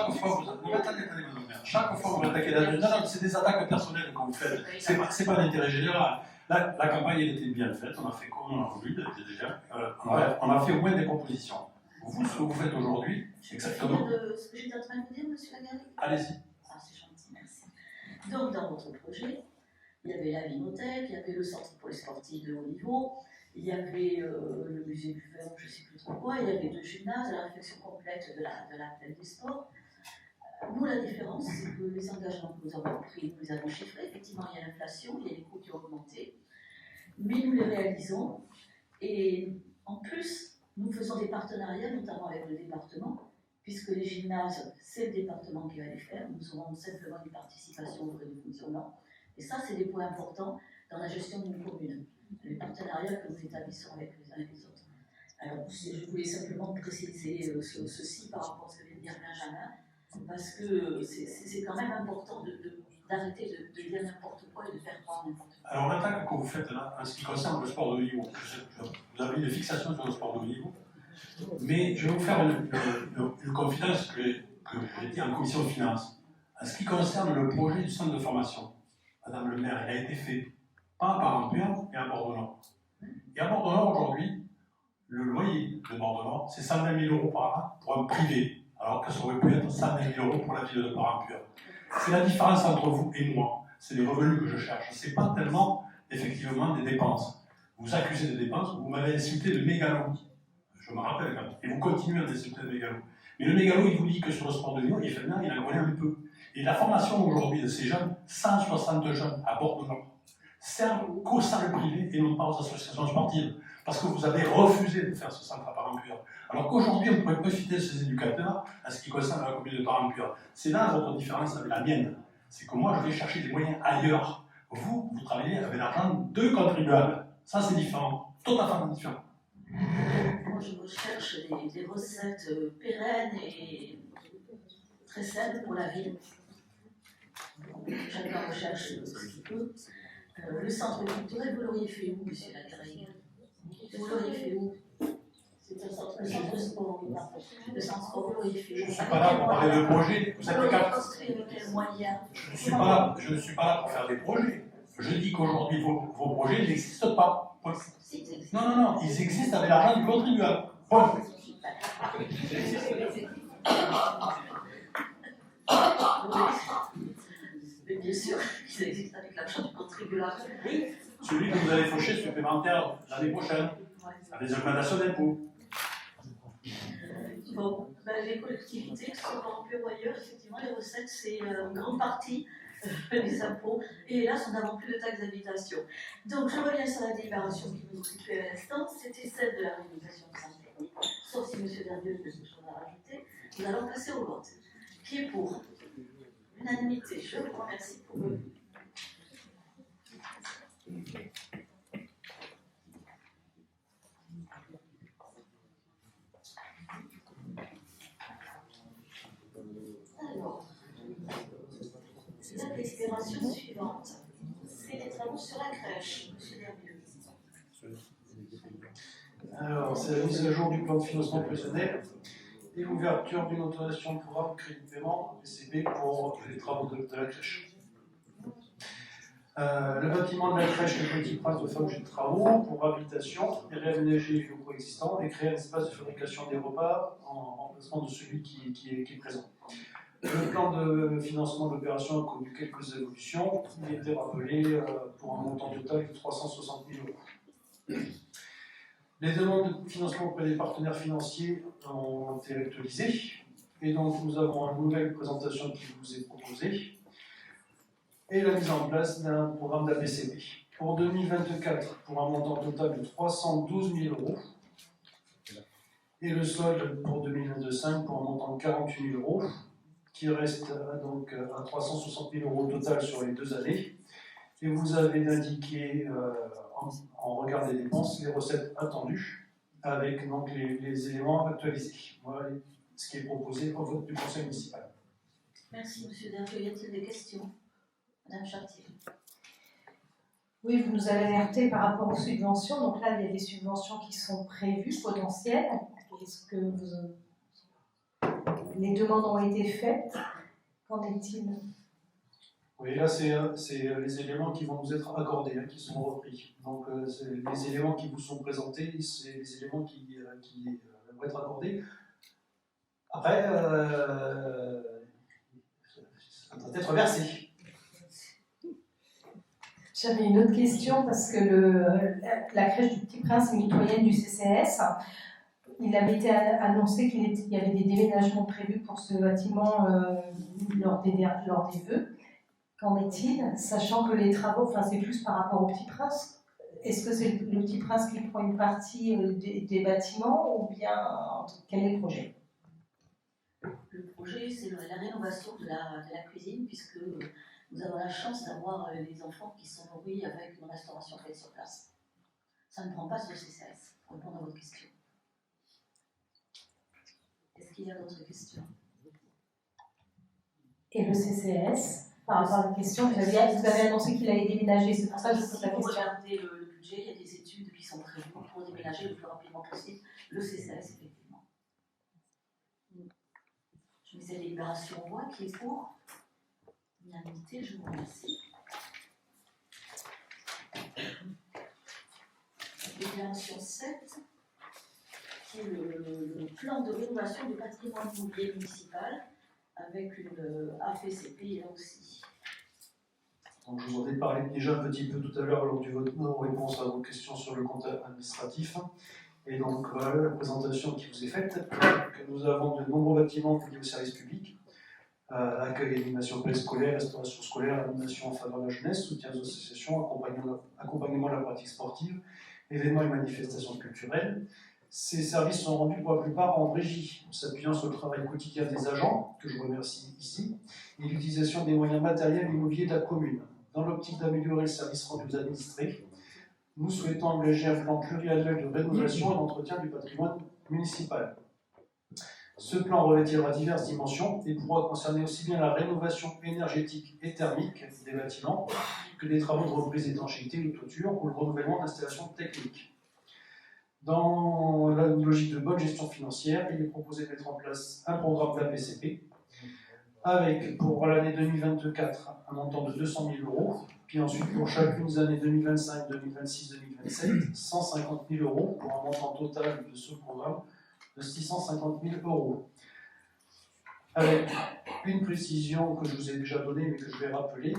attaquez là-dessus. Non, c'est des attaques personnelles que vous faites. C'est pas d'intérêt général. La campagne elle était bien faite, on a fait comme on a voulu déjà. On a fait au moins des propositions. Vous, ce que vous faites aujourd'hui, c'est exactement. Ce que j'étais en train de vous dire, monsieur Lagarde. Allez-y. Ah, c'est gentil, merci. Donc, dans votre projet, il y avait la vinothèque, il y avait le centre pour les sportifs de haut niveau, il y avait le musée du verre, je ne sais plus trop quoi, il y avait 2 gymnases, la réflexion complète de la plaine des sports. Nous, la différence, c'est que les engagements que nous avons pris, nous les avons chiffrés. Effectivement, il y a l'inflation, il y a les coûts qui ont augmenté, mais nous les réalisons. Et en plus, nous faisons des partenariats, notamment avec le département, puisque les gymnases, c'est le département qui va les faire. Nous aurons simplement une participation au frais de fonctionnement. Et ça, c'est des points importants dans la gestion d'une commune. Les partenariats que nous établissons avec les uns et les autres. Alors, je voulais simplement préciser ceci par rapport à ce que vient de dire Benjamin, parce que c'est quand même important d'arrêter de dire n'importe quoi et de faire croire n'importe quoi. Alors, l'attaque que vous faites là, en ce qui concerne le sport de haut niveau, vous avez une fixation sur le sport de haut niveau, mais je vais vous faire une confidence que j'ai dit en commission de finances. En ce qui concerne le projet du centre de formation, Madame le maire, il a été fait pas à Parampure, mais à Bordeaux-Nord. Et à Bordeaux-Nord, aujourd'hui, le loyer de Bordeaux-Nord, c'est 120 000 € par an pour un privé, alors que ça aurait pu être 120 000 € pour la ville de Parampure. C'est la différence entre vous et moi. C'est les revenus que je cherche. Ce n'est pas tellement, effectivement, des dépenses. Vous accusez des dépenses, vous m'avez insulté de mégalo. Je me rappelle quand même. Et vous continuez à m'insulter de mégalo. Mais le mégalo, il vous dit que sur le sport de niveau, il en connaît un peu. Et la formation aujourd'hui de ces jeunes, 160 jeunes à Bordeaux-Nord, servent qu'aux salles privées et non pas aux associations sportives. Parce que vous avez refusé de faire ce centre à Parampure. Alors qu'aujourd'hui, on pourrait profiter de ces éducateurs à ce qui concerne la commune de Parampure. C'est là votre différence avec la mienne. C'est que moi, je vais chercher des moyens ailleurs. Vous travaillez avec l'argent de contribuables. Ça, c'est différent. Totalement différent. Moi, je recherche des recettes pérennes et très saines pour la ville. Chacun recherche ce qu'il peut. Le centre culturel, vous l'auriez fait où, monsieur Lagarrigue? Vous l'auriez fait où? C'est un centre de sport, oui, pardon. Le centre sport, vous l'auriez fait où? Je ne suis pas là pour parler de projet. Vous Vous avez l'auriez qu'à- construit avec quels moyens? Je ne suis pas là pour faire des projets. Je dis qu'aujourd'hui, vos projets n'existent pas. Point. Si, ils existent. Non, non, non, ils existent avec l'argent du contribuable. Point. Mais bien sûr, ils existent avec l'argent du contribuable. Oui. Celui que vous allez faucher supplémentaire l'année prochaine, à des augmentations d'impôts. Bon, ben, les collectivités, que ce soit en pur ou ailleurs, effectivement, les recettes, c'est une grande partie des impôts. Et hélas, nous n'avons plus de taxes d'habitation. Donc, je reviens sur la délibération qui nous occupait à l'instant. C'était celle de la rénovation de centre technique. Sauf si M. Dervieux a quelque chose à rajouter. Nous allons passer au vote. Qui est pour? Unanimité. Je vous remercie pour eux. Alors, la délibération suivante, c'est les travaux sur la crèche, M. Dervieux. Alors, c'est la mise à jour du plan de financement prévisionnel et l'ouverture d'une autorisation de programme crédit de paiement, PCP, pour les travaux de la crèche. Le bâtiment de la crèche de Petit Prince doit faire l'objet de travaux pour habitation et réaménager les locaux existants et créer un espace de fabrication des repas en remplacement de celui qui est présent. Le plan de financement de l'opération a connu quelques évolutions. Il a été rappelé pour un montant total de 360 000 €. Les demandes de financement auprès des partenaires financiers ont été actualisées. Et donc, nous avons une nouvelle présentation qui vous est proposée. Et la mise en place d'un programme d'APCP. Pour 2024, pour un montant total de 312 000 €. Et le solde pour 2025 pour un montant de 48 000 €, qui reste donc à 360 000 € au total sur les 2 années. Et vous avez indiqué, en regard des dépenses, les recettes attendues, avec donc les éléments actualisés. Voilà ce qui est proposé au vote du conseil municipal. Merci, M. Dervieux. Y a-t-il des questions? Madame Chartier. Oui, vous nous avez alerté par rapport aux subventions. Donc là, il y a des subventions qui sont prévues, potentielles. Est-ce que les demandes ont été faites? Qu'en est-il? Oui, là, c'est les éléments qui vont nous être accordés, qui sont repris. Donc, les éléments qui vous sont présentés, c'est les éléments qui vont être accordés. Après, ça doit être versé. J'avais une autre question parce que la crèche du Petit Prince est mitoyenne du CCS. Il avait été annoncé qu'il y avait des déménagements prévus pour ce bâtiment lors des vœux. Qu'en est-il? Sachant que les travaux, c'est plus par rapport au Petit Prince. Est-ce que c'est le Petit Prince qui prend une partie des bâtiments ou bien quel est le projet? Le projet, c'est la rénovation de la cuisine, puisque nous avons la chance d'avoir des enfants qui sont nourris avec une restauration faite sur place. Ça ne prend pas sur le CCS, pour répondre à votre question. Est-ce qu'il y a d'autres questions? Et le CCS, par rapport à la question, vous avez annoncé qu'il allait déménager, c'est pour ça que je pose la Si vous question. regardez le budget, il y a des études qui sont prévues pour déménager le plus rapidement possible le CCS, effectivement. Je mets cette délibération au voie, qui est pour? Unanimité, je vous remercie. Délibération 7, qui est le plan de rénovation du patrimoine immobilier municipal, avec une APCP là aussi. Donc, je vous en ai parlé déjà un petit peu tout à l'heure lors du vote en réponse à vos questions sur le compte administratif. Et donc, voilà la présentation qui vous est faite. Que nous avons de nombreux bâtiments liés au service public, accueil et animation préscolaire, restauration scolaire, animation en faveur de la jeunesse, soutien aux associations, accompagnement de la pratique sportive, événements et manifestations culturelles. Ces services sont rendus pour la plupart en régie, en s'appuyant sur le travail quotidien des agents, que je remercie ici, et l'utilisation des moyens matériels et immobiliers de la commune. Dans l'optique d'améliorer le service rendu aux administrés, nous souhaitons engager un plan pluriannuel de rénovation et d'entretien du patrimoine municipal. Ce plan revêtira diverses dimensions et pourra concerner aussi bien la rénovation énergétique et thermique des bâtiments que des travaux de reprise d'étanchéité ou de toiture ou le renouvellement d'installations techniques. Dans la logique de bonne gestion financière, il est proposé de mettre en place un programme d'APCP avec, pour l'année 2024, un montant de 200 000 euros, puis ensuite pour chacune des années 2025, 2026, 2027, 150 000 euros pour un montant total de ce programme de 650 000 euros. Avec une précision que je vous ai déjà donnée mais que je vais rappeler,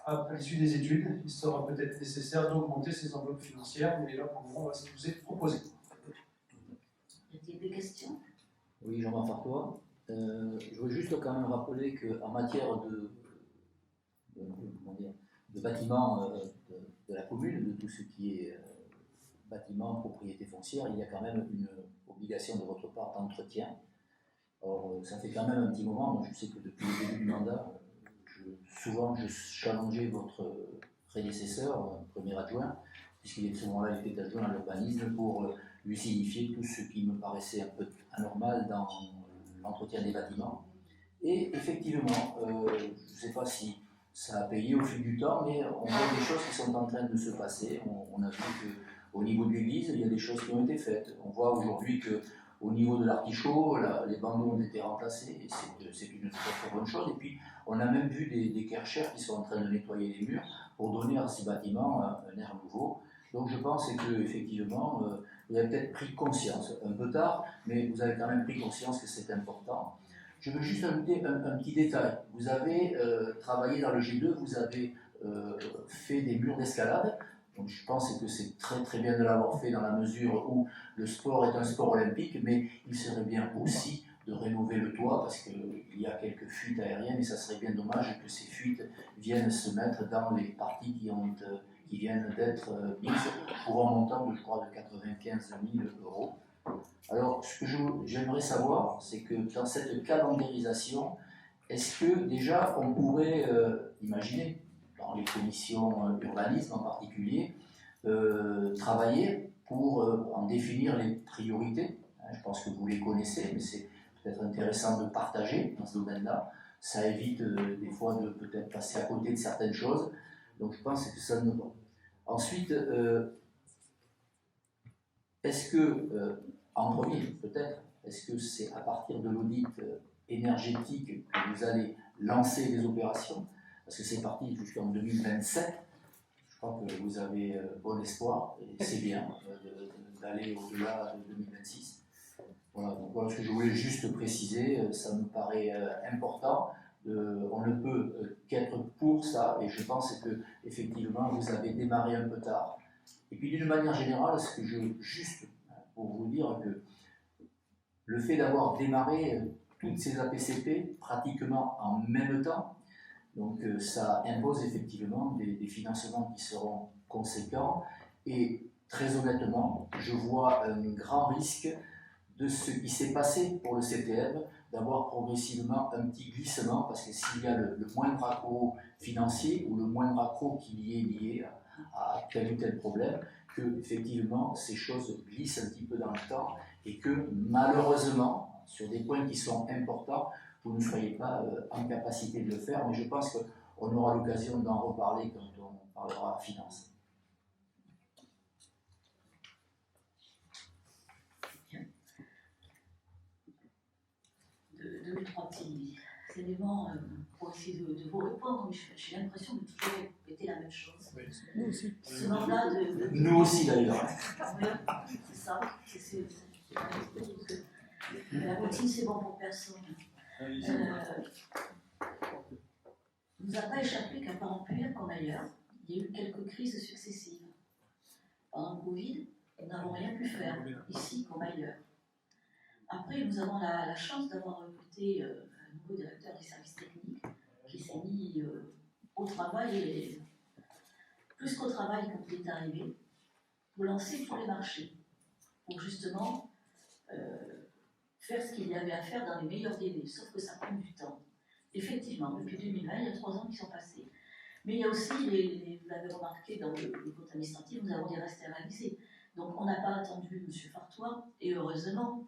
à l'issue des études, il sera peut-être nécessaire d'augmenter ces enveloppes financières, mais là pour le moment, voilà ce qui vous est proposé. Y a-t-il des questions? Oui, Jean-Marc Fartois. Je veux juste quand même rappeler qu'en matière de bâtiments de la commune, de tout ce qui est bâtiment, propriété foncière, il y a quand même une obligation de votre part d'entretien. Or, ça fait quand même un petit moment, donc je sais que depuis le début du mandat, souvent je challengeais votre prédécesseur, premier adjoint, puisqu'il est souvent là, il était adjoint à l'urbanisme, pour lui signifier tout ce qui me paraissait un peu anormal dans l'entretien des bâtiments. Et effectivement, je ne sais pas si ça a payé au fil du temps, mais on voit des choses qui sont en train de se passer. On a vu qu'au niveau de l'église, il y a des choses qui ont été faites. On voit aujourd'hui qu'au niveau de l'artichaut, les bandeaux ont été remplacés, et c'est une très très bonne chose. Et puis, on a même vu des Kärchers qui sont en train de nettoyer les murs pour donner à ces bâtiments un air nouveau. Donc je pense qu'effectivement, vous avez peut-être pris conscience, un peu tard, mais vous avez quand même pris conscience que c'est important. Je veux juste ajouter un petit détail. Vous avez travaillé dans le G2, vous avez fait des murs d'escalade. Donc je pense que c'est très très bien de l'avoir fait dans la mesure où le sport est un sport olympique, mais il serait bien aussi de rénover le toit parce qu'il y a quelques fuites aériennes et ça serait bien dommage que ces fuites viennent se mettre dans les parties qui viennent d'être mises pour un montant, je crois, de 95 000 euros. Alors, ce que j'aimerais savoir, c'est que dans cette calendarisation, est-ce que déjà on pourrait imaginer, dans les commissions d'urbanisme en particulier, travailler pour en définir les priorités? Je pense que vous les connaissez, mais c'est peut-être intéressant de partager dans ce domaine-là. Ça évite des fois de peut-être passer à côté de certaines choses. Donc je pense que ça ne va. Ensuite, est-ce que, en premier peut-être, est-ce que c'est à partir de l'audit énergétique que vous allez lancer les opérations? Parce que c'est parti jusqu'en 2027. Je crois que vous avez bon espoir, et c'est bien d'aller au-delà de 2026. Voilà, donc voilà ce que je voulais juste préciser, ça me paraît important. On ne peut qu'être pour ça, et je pense que effectivement vous avez démarré un peu tard. Et puis d'une manière générale, ce que juste pour vous dire que le fait d'avoir démarré toutes ces APCP pratiquement en même temps, donc ça impose effectivement des financements qui seront conséquents, et très honnêtement, je vois un grand risque de ce qui s'est passé pour le CTM, d'avoir progressivement un petit glissement, parce que s'il y a le moindre accroc financier ou le moindre accroc qui y est lié à tel ou tel problème, que effectivement ces choses glissent un petit peu dans le temps et que malheureusement, sur des points qui sont importants, vous ne soyez pas en capacité de le faire, mais je pense qu'on aura l'occasion d'en reparler quand on parlera finance. Deux ou trois petits éléments pour essayer de vous répondre, mais j'ai l'impression de toujours répéter la même chose. Nous aussi. Ce mandat Nous aussi d'ailleurs. Oui, c'est ça. La routine, c'est bon pour personne. Il ne nous a pas échappé qu'à Parampuire comme ailleurs, il y a eu quelques crises successives. Pendant le Covid, nous n'avons rien pu faire, ici comme ailleurs. Après, nous avons la chance d'avoir recruté un nouveau directeur des services techniques qui s'est mis au travail, et plus qu'au travail quand il est arrivé, pour lancer tous les marchés, pour justement faire ce qu'il y avait à faire dans les meilleurs délais, sauf que ça prend du temps. Effectivement, depuis 2020, il y a 3 ans qui sont passés. Mais il y a aussi, vous l'avez remarqué dans le vote administratif, nous avons des restes à réaliser. Donc on n'a pas attendu M. Fartois, et heureusement,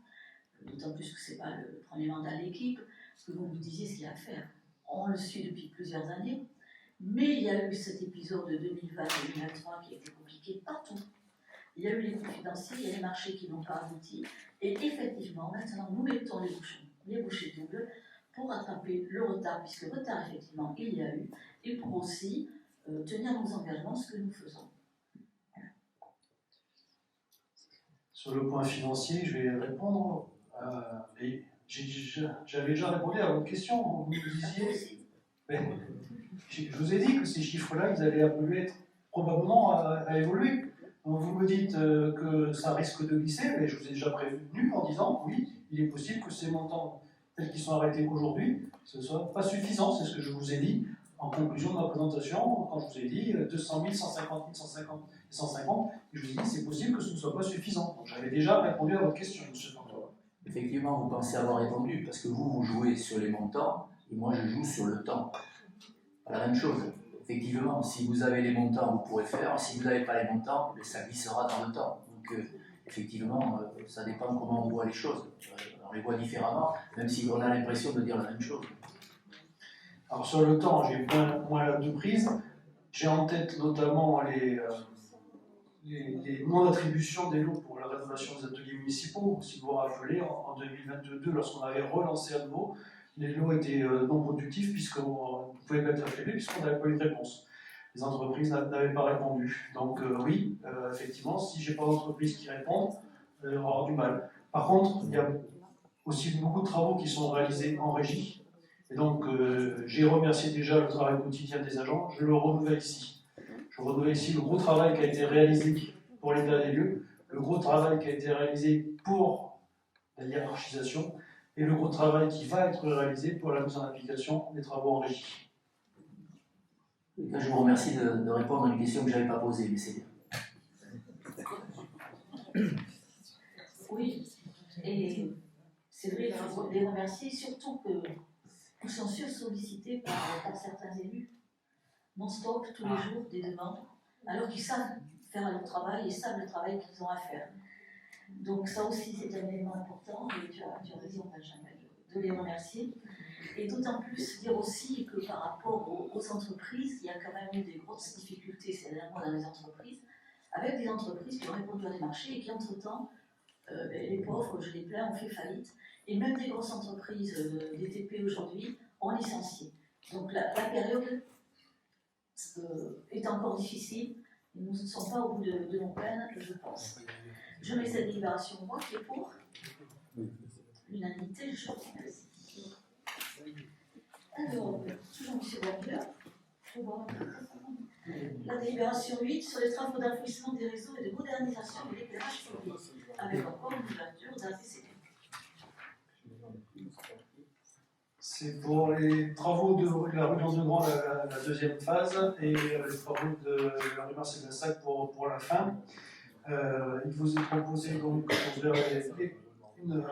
d'autant plus que ce n'est pas le premier mandat de l'équipe, parce que vous nous disiez ce qu'il y a à faire. On le suit depuis plusieurs années, mais il y a eu cet épisode de 2020-2023 qui a été compliqué partout. Il y a eu les coûts financiers, il y a les marchés qui n'ont pas abouti. Et effectivement, maintenant, nous mettons les bouchées doubles pour rattraper le retard, puisque retard, effectivement, il y a eu, et pour aussi tenir nos engagements, ce que nous faisons. Sur le point financier, je vais répondre. J'avais déjà répondu à votre question. Vous me disiez. Mais, je vous ai dit que ces chiffres-là, ils allaient être probablement à évoluer. Donc vous me dites que ça risque de glisser, mais je vous ai déjà prévenu en disant oui, il est possible que ces montants tels qu'ils sont arrêtés aujourd'hui, ce ne soit pas suffisant. C'est ce que je vous ai dit en conclusion de ma présentation, quand je vous ai dit 200 000, 150 000, 150 et 150, et je vous ai dit c'est possible que ce ne soit pas suffisant. Donc j'avais déjà répondu à votre question, M. Fantois. Effectivement, vous pensez avoir répondu, parce que vous jouez sur les montants, et moi je joue sur le temps. Pas la même chose. Effectivement, si vous avez les montants, vous pourrez faire. Si vous n'avez pas les montants, ça glissera dans le temps. Donc, effectivement, ça dépend comment on voit les choses. On les voit différemment, même si on a l'impression de dire la même chose. Alors, sur le temps, j'ai moins la deux prises. J'ai en tête notamment les non-attributions des lots pour la rénovation des ateliers municipaux. Si vous vous rappelez, en 2022, lorsqu'on avait relancé à nouveau, les lots étaient non productifs puisqu'on ne pouvait pas être attribués puisqu'on n'avait pas eu de réponse. Les entreprises n'avaient pas répondu. Donc oui, effectivement, si je n'ai pas d'entreprise qui répond, on va avoir du mal. Par contre, il y a aussi beaucoup de travaux qui sont réalisés en régie. Et donc, j'ai remercié déjà le travail quotidien des agents. Je le renouvelle ici. Je renouvelle ici le gros travail qui a été réalisé pour l'état des lieux, le gros travail qui a été réalisé pour la hiérarchisation, et le gros travail qui va être réalisé pour la mise en application des travaux en régie. Je vous remercie de répondre à une question que je n'avais pas posée, mais c'est bien. Oui, et c'est vrai, il faut les remercier, surtout qu'ils sont sursollicités par certains élus, non-stop, tous les jours, des demandes, alors qu'ils savent faire leur travail et savent le travail qu'ils ont à faire. Donc ça aussi, c'est un élément important, et tu as raison, Benjamin, de les remercier. Et d'autant plus dire aussi que par rapport aux entreprises, il y a quand même eu des grosses difficultés ces derniers mois dans les entreprises, avec des entreprises qui ont répondu à des marchés et qui, entre-temps, les pauvres, je les plains, ont fait faillite. Et même des grosses entreprises, des TP aujourd'hui, ont licencié. Donc la période est encore difficile. Et nous ne sommes pas au bout de nos peines, je pense. Je mets cette délibération au vote qui est pour l'unanimité, je vous remercie. Alors, toujours M. Walker. La délibération 8 sur les travaux d'enfouissement des réseaux et de modernisation de l'éclairage public, avec encore une ouverture d'un TCP. C'est pour les travaux de la rue Landegrands, la deuxième phase, et les travaux de la rue Marcel Lassac pour la fin. Il vous est proposé donc une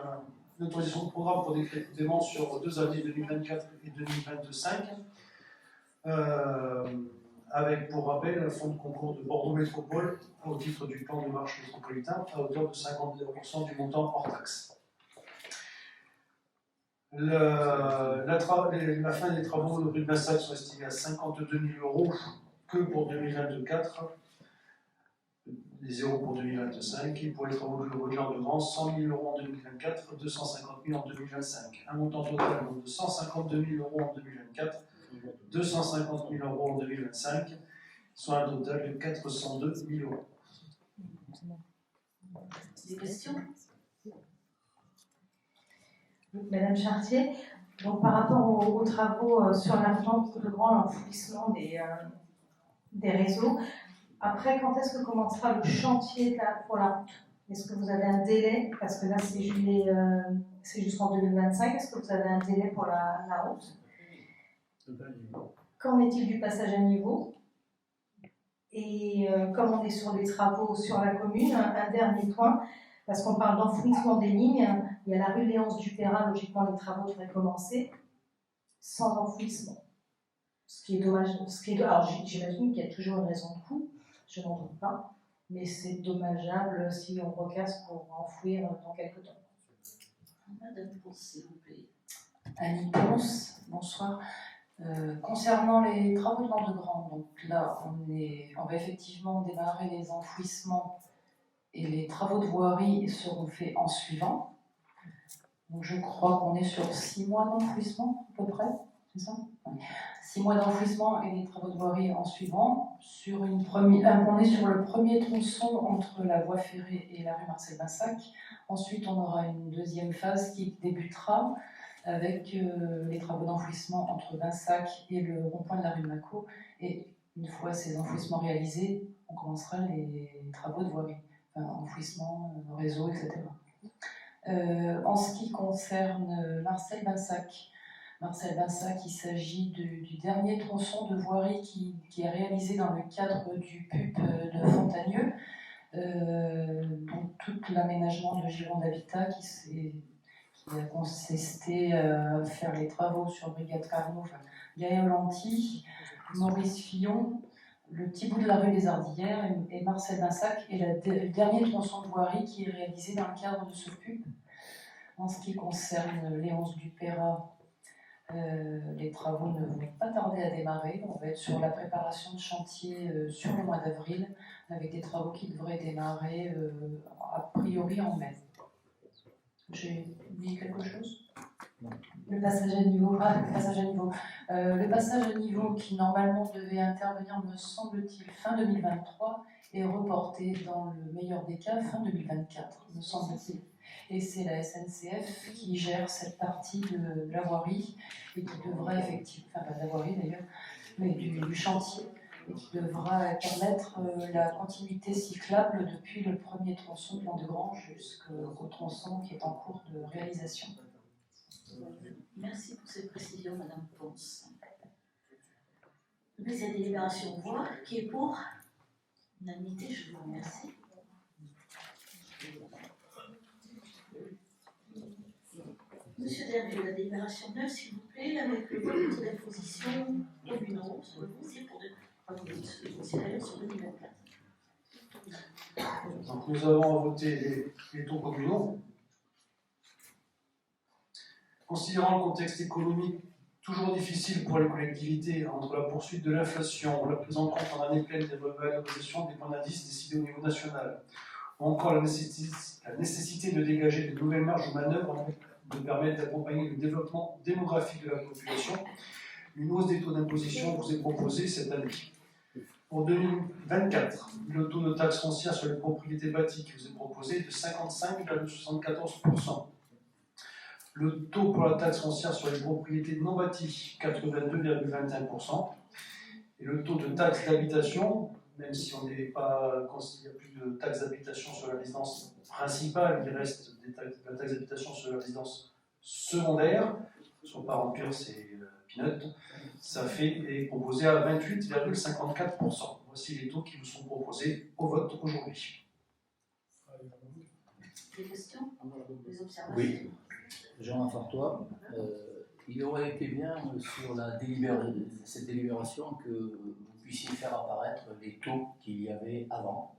autorisation de programme pour des crédits de paiement sur 2 années 2024 et 2025, avec pour rappel un fonds de concours de Bordeaux Métropole au titre du plan de marche métropolitain à hauteur de 52% du montant hors taxe. La fin des travaux de rue de Lassac sont estimés à 52 000 € que pour 2024, les 0 pour 2025, et pour les travaux de Landegrands, 100 000 € en 2024, 250 000 € en 2025. Un montant total de 152 000 € en 2024, 250 000 € en 2025, soit un total de 402 000 €. Des questions ? Madame Chartier, donc par rapport aux travaux sur la vente de grand enfouissement des réseaux, après, quand est-ce que commencera le chantier pour la route? Est-ce que vous avez un délai? Parce que là, c'est jusqu'en 2025. Est-ce que vous avez un délai pour la route? Qu'en est-il du passage à niveau? Et comme on est sur les travaux sur la commune, un dernier point, parce qu'on parle d'enfouissement des lignes, il y a la rue Léonce du Perrin, logiquement les travaux devraient commencer sans enfouissement. Ce qui est dommage. Alors j'imagine qu'il y a toujours une raison de coût, je n'en doute pas, mais c'est dommageable si on recasse pour enfouir dans quelques temps. Madame Ponce, s'il vous plaît. Annie Ponce, bonsoir. Concernant les travaux de Landegrands, donc là on va effectivement démarrer les enfouissements et les travaux de voirie seront faits en suivant. Donc je crois qu'on est sur 6 mois d'enfouissement à peu près, c'est ça? 6 mois d'enfouissement et les travaux de voirie en suivant. On est sur le premier tronçon entre la voie ferrée et la rue Marcel-Bassac. Ensuite, on aura une deuxième phase qui débutera avec les travaux d'enfouissement entre Bassac et le rond-point de la rue Maco. Et une fois ces enfouissements réalisés, on commencera les travaux de voirie, enfin, enfouissement, réseau, etc. En ce qui concerne Marcel-Bassac, il s'agit du dernier tronçon de voirie qui est réalisé dans le cadre du PUP de Fontagneux. Donc tout l'aménagement de Gironde Habitat qui a consisté à faire les travaux sur Brigade Carnot, enfin, Gaël Lanty, Maurice Fillon, le petit bout de la rue des Ardillères et Marcel-Bassac est le dernier tronçon de voirie qui est réalisé dans le cadre de ce PUP. En ce qui concerne Léonce Dupéra, les travaux ne vont pas tarder à démarrer. On va être sur la préparation de chantier sur le mois d'avril, avec des travaux qui devraient démarrer a priori en mai. J'ai oublié quelque chose? Le passage à niveau. Le passage à niveau qui normalement devait intervenir, me semble-t-il, fin 2023, est reporté dans le meilleur des cas fin 2024, me semble-t-il. Et c'est la SNCF qui gère cette partie de la voirie et qui devra effectivement, enfin pas de la voirie d'ailleurs, mais du chantier, et qui devra permettre la continuité cyclable depuis le premier tronçon de Landegrange jusqu'au tronçon qui est en cours de réalisation. Merci pour ces précisions, Madame Ponce. Mais cette délibération voix qui est pour unanimité, je vous remercie. Monsieur Derville, la délibération 9, s'il vous plaît, avec le vote d'imposition communaux sur le foncier pour sur 2024. Donc nous avons à voter les taux communaux. Considérant le contexte économique toujours difficile pour les collectivités entre la poursuite de l'inflation, la prise en compte en année pleine des revalorisations des points d'indice décidés au niveau national, ou encore la nécessité de dégager de nouvelles marges de manœuvre de permettre d'accompagner le développement démographique de la population, une hausse des taux d'imposition vous est proposée cette année. Pour 2024, le taux de taxe foncière sur les propriétés bâties qui vous est proposé est de 55,74%. Le taux pour la taxe foncière sur les propriétés non bâties, 82,21%. Et le taux de taxe d'habitation, même si on n'est pas, il n'y a plus de taxe d'habitation sur la résidence principale, il reste de la taxe d'habitation sur la résidence secondaire, sur parent pur c'est peanut, ça est proposé à 28,54%. Voici les taux qui vous sont proposés au vote aujourd'hui. Des questions? Des observations? Oui. Jean Fartois, il aurait été bien sur cette délibération que vous puissiez faire apparaître les taux qu'il y avait avant,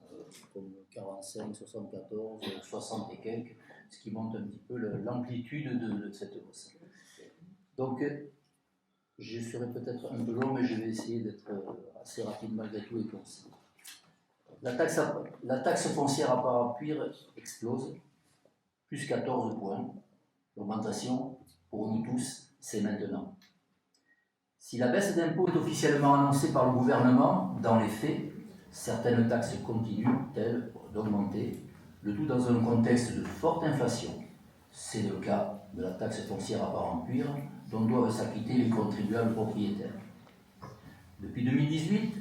comme 45, 74, 60 et quelques, ce qui montre un petit peu l'amplitude de cette hausse. Donc, je serai peut-être un peu long, mais je vais essayer d'être assez rapide malgré tout et concis. La taxe foncière à Parapluire explose, plus 14 points. L'augmentation, pour nous tous, c'est maintenant. Si la baisse d'impôt est officiellement annoncée par le gouvernement, dans les faits, certaines taxes continuent, elles, d'augmenter, le tout dans un contexte de forte inflation. C'est le cas de la taxe foncière à Parapluire, dont doivent s'acquitter les contribuables propriétaires. Depuis 2018,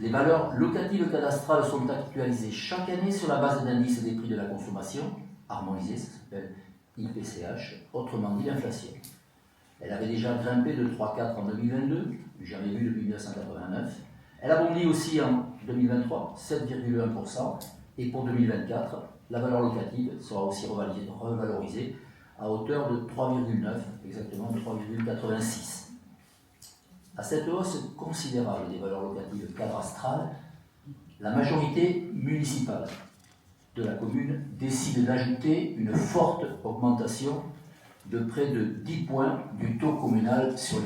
les valeurs locatives cadastrales sont actualisées chaque année sur la base d'indices des prix de la consommation, harmonisés, ça s'appelle IPCH, autrement dit l'inflation. Elle avait déjà grimpé de 3,4 en 2022, jamais vu depuis 1989. Elle a bondi aussi en 2023, 7,1%, et pour 2024, la valeur locative sera aussi revalorisée à hauteur de 3,9, exactement 3,86. À cette hausse considérable des valeurs locatives cadastrales, la majorité municipale de la commune décide d'ajouter une forte augmentation de près de 10 points du taux communal sur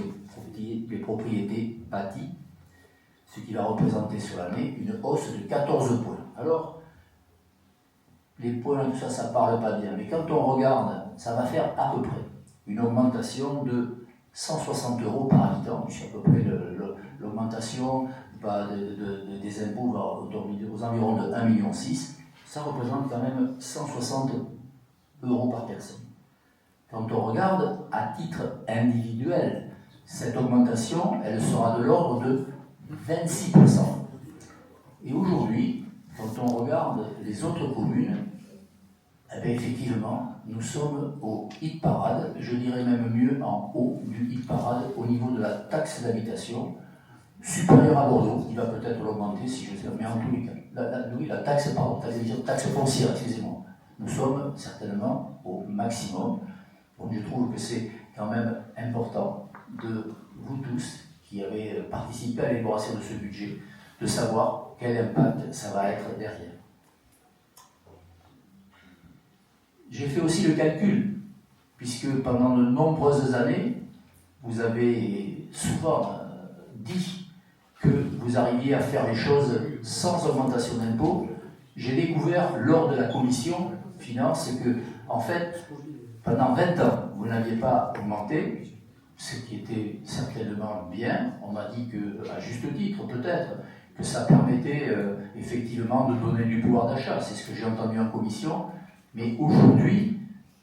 les propriétés bâties, ce qui va représenter sur l'année une hausse de 14 points. Alors, les points, tout ça, ça ne parle pas bien. Mais quand on regarde, ça va faire à peu près une augmentation de 160 € par habitant. C'est à peu près l'augmentation des impôts va aux environs de 1,6 million. Ça représente quand même 160 € par personne. Quand on regarde à titre individuel, cette augmentation, elle sera de l'ordre de 26%. Et aujourd'hui, quand on regarde les autres communes, eh bien effectivement, nous sommes au hit parade, je dirais même mieux en haut du hit parade au niveau de la taxe d'habitation, supérieure à Bordeaux, qui va peut-être l'augmenter si je sais, mais en tous les cas, taxe foncière, excusez-moi. Nous sommes certainement au maximum. Donc je trouve que c'est quand même important de vous tous qui avez participé à l'élaboration de ce budget, de savoir quel impact ça va être derrière. J'ai fait aussi le calcul, puisque pendant de nombreuses années, vous avez souvent dit que vous arriviez à faire les choses sans augmentation d'impôts. J'ai découvert lors de la commission finance que, en fait, pendant 20 ans, vous n'aviez pas augmenté, ce qui était certainement bien. On m'a dit que, à juste titre peut-être, que ça permettait effectivement de donner du pouvoir d'achat. C'est ce que j'ai entendu en commission. Mais aujourd'hui,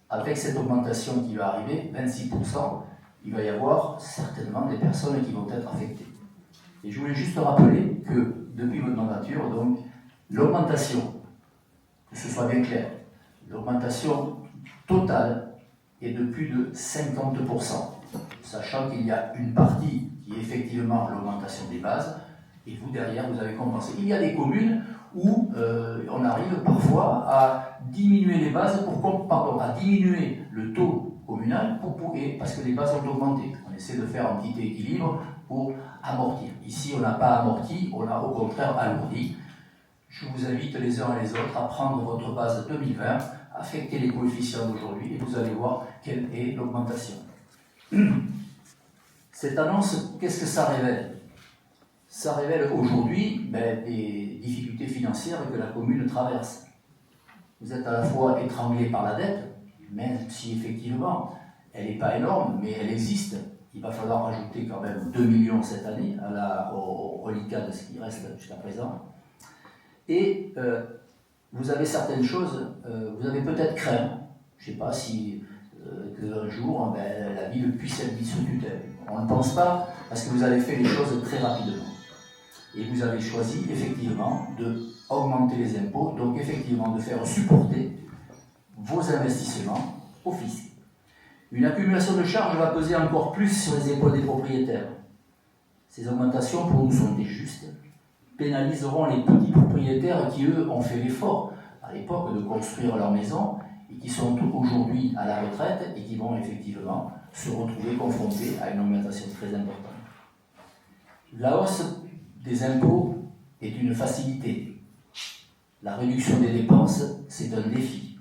avec cette augmentation qui va arriver, 26%, il va y avoir certainement des personnes qui vont être affectées. Et je voulais juste rappeler que depuis votre mandature, donc, l'augmentation, que ce soit bien clair, l'augmentation totale est de plus de 50%, sachant qu'il y a une partie qui est effectivement l'augmentation des bases, et vous derrière, vous avez compensé. Il y a des communes où on arrive parfois à diminuer les bases, à diminuer le taux communal parce que les bases ont augmenté. On essaie de faire un petit équilibre pour amortir. Ici, on n'a pas amorti, on a au contraire alourdi. Je vous invite les uns et les autres à prendre votre base 2020, affecter les coefficients d'aujourd'hui et vous allez voir quelle est l'augmentation. Cette annonce, qu'est-ce que ça révèle ? Ça révèle aujourd'hui des difficultés financières que la commune traverse. Vous êtes à la fois étranglé par la dette, même si effectivement elle n'est pas énorme, mais elle existe. Il va falloir rajouter quand même 2 millions cette année au reliquat de ce qui reste jusqu'à présent. Et vous avez certaines choses, vous avez peut-être craint, je ne sais pas si qu'un jour la ville puisse être mise sous tutelle. On ne pense pas parce que vous avez fait les choses très rapidement. Et vous avez choisi effectivement d'augmenter les impôts, donc effectivement de faire supporter vos investissements au fisc. Une accumulation de charges va peser encore plus sur les épaules des propriétaires. Ces augmentations, pour nous, sont injustes, pénaliseront les petits propriétaires qui, eux, ont fait l'effort à l'époque de construire leur maison et qui sont aujourd'hui à la retraite et qui vont effectivement se retrouver confrontés à une augmentation très importante. La hausse des impôts est une facilité. La réduction des dépenses, c'est un défi.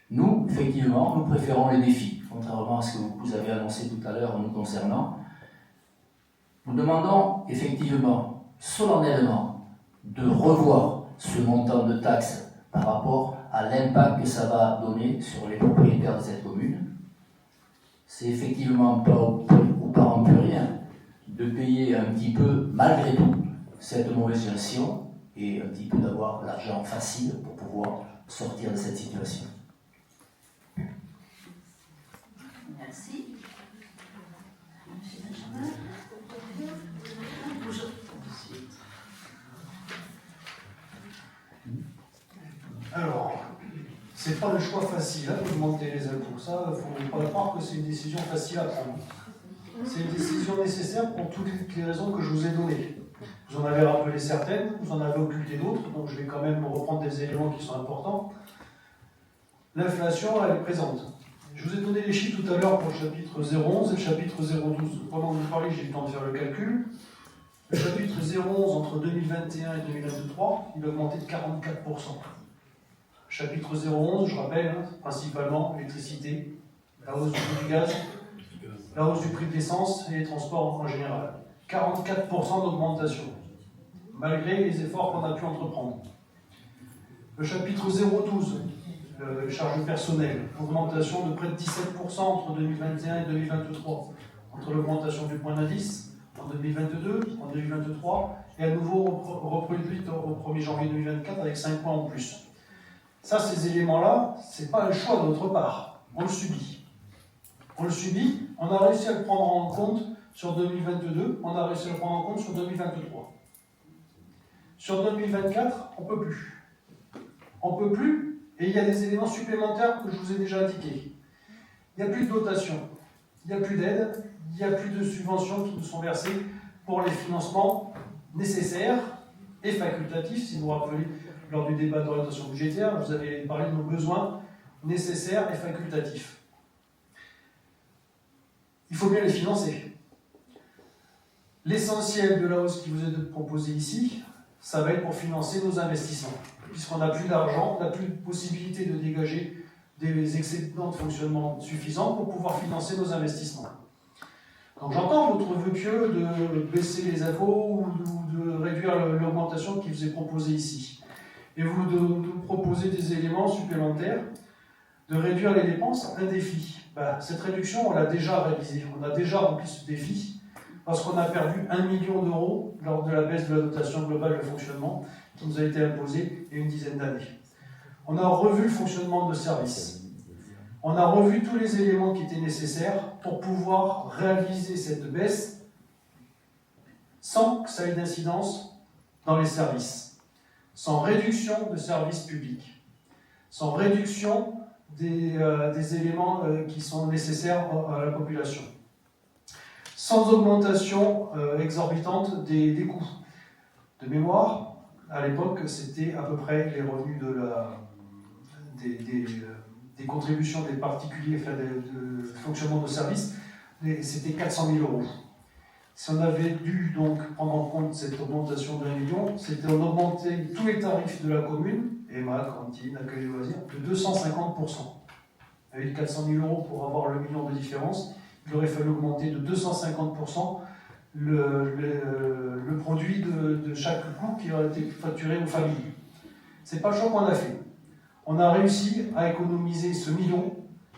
Nous, effectivement, nous préférons les défis, contrairement à ce que vous avez annoncé tout à l'heure nous concernant. Nous demandons effectivement, solennellement, de revoir ce montant de taxes par rapport à l'impact que ça va donner sur les propriétaires de cette commune. C'est effectivement pas au parent plus rien de payer un petit peu, malgré tout, cette mauvaise gestion et un petit peu d'avoir l'argent facile pour pouvoir sortir de cette situation. Merci. Monsieur Benjamin. Alors, c'est pas le choix facile d'augmenter les impôts. Ça, il ne faut pas croire que c'est une décision facile à prendre. C'est une décision nécessaire pour toutes les raisons que je vous ai données. Vous en avez rappelé certaines, vous en avez occulté d'autres, donc je vais quand même reprendre des éléments qui sont importants. L'inflation, elle est présente. Je vous ai donné les chiffres tout à l'heure pour le chapitre 011 et le chapitre 012. Pendant que vous parlez, j'ai eu le temps de faire le calcul. Le chapitre 011, entre 2021 et 2023, il a augmenté de 44%. Chapitre 011, je rappelle, principalement l'électricité, la hausse du prix du gaz, la hausse du prix de l'essence et les transports en général. 44% d'augmentation, malgré les efforts qu'on a pu entreprendre. Le chapitre 012, charges personnelles, augmentation de près de 17% entre 2021 et 2023, entre l'augmentation du point d'indice en 2022, en 2023, et à nouveau reproduite au 1er janvier 2024 avec 5 points en plus. Ça, ces éléments-là, ce n'est pas un choix de notre part, on le subit. On le subit, on a réussi à le prendre en compte sur 2022, on a réussi à le prendre en compte sur 2023. Sur 2024, on ne peut plus. On ne peut plus, et il y a des éléments supplémentaires que je vous ai déjà indiqués. Il n'y a plus de dotation, il n'y a plus d'aide, il n'y a plus de subventions qui nous sont versées pour les financements nécessaires et facultatifs. Si vous vous rappelez, lors du débat d'orientation budgétaire, vous avez parlé de nos besoins nécessaires et facultatifs. Il faut bien les financer. L'essentiel de la hausse qui vous est proposée ici, ça va être pour financer nos investissements. Puisqu'on n'a plus d'argent, on n'a plus de possibilité de dégager des excédents de fonctionnement suffisants pour pouvoir financer nos investissements. Donc j'entends votre vœu pieux de baisser les impôts ou de réduire l'augmentation qui vous est proposée ici. Et vous nous proposez des éléments supplémentaires, de réduire les dépenses, un défi. Cette réduction, on l'a déjà réalisée, on a déjà rempli ce défi, parce qu'on a perdu 1 million d'euros lors de la baisse de la dotation globale de fonctionnement qui nous a été imposée il y a une dizaine d'années. On a revu le fonctionnement de nos services. On a revu tous les éléments qui étaient nécessaires pour pouvoir réaliser cette baisse sans que ça ait d'incidence dans les services, sans réduction de services publics, sans réduction des éléments qui sont nécessaires à la population, sans augmentation exorbitante des coûts. De mémoire, à l'époque, c'était à peu près les revenus des contributions des particuliers, enfin de fonctionnement de services, c'était 400 000 euros. Si on avait dû donc prendre en compte cette augmentation de 1 million, c'était on augmentait tous les tarifs de la commune, EMA, cantine, accueil et loisirs, de 250%. Avec 400 000 euros pour avoir le million de différence, il aurait fallu augmenter de 250% le produit de chaque coût qui aurait été facturé aux familles. C'est pas le choix qu'on a fait. On a réussi à économiser ce million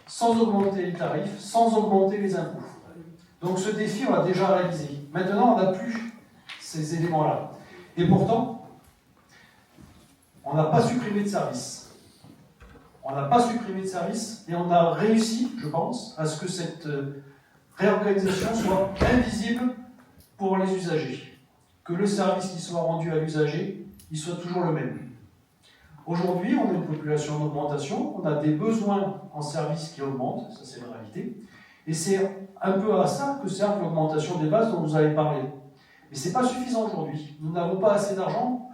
sans augmenter les tarifs, sans augmenter les impôts. Donc ce défi, on l'a déjà réalisé. Maintenant, on n'a plus ces éléments-là. Et pourtant, on n'a pas supprimé de service. On n'a pas supprimé de service et on a réussi, je pense, à ce que cette réorganisation soit invisible pour les usagers. Que le service qui soit rendu à l'usager, il soit toujours le même. Aujourd'hui, on a une population en augmentation, on a des besoins en services qui augmentent, ça c'est la réalité, et c'est un peu à ça que sert l'augmentation des bases dont vous avez parlé. Mais ce n'est pas suffisant aujourd'hui. Nous n'avons pas assez d'argent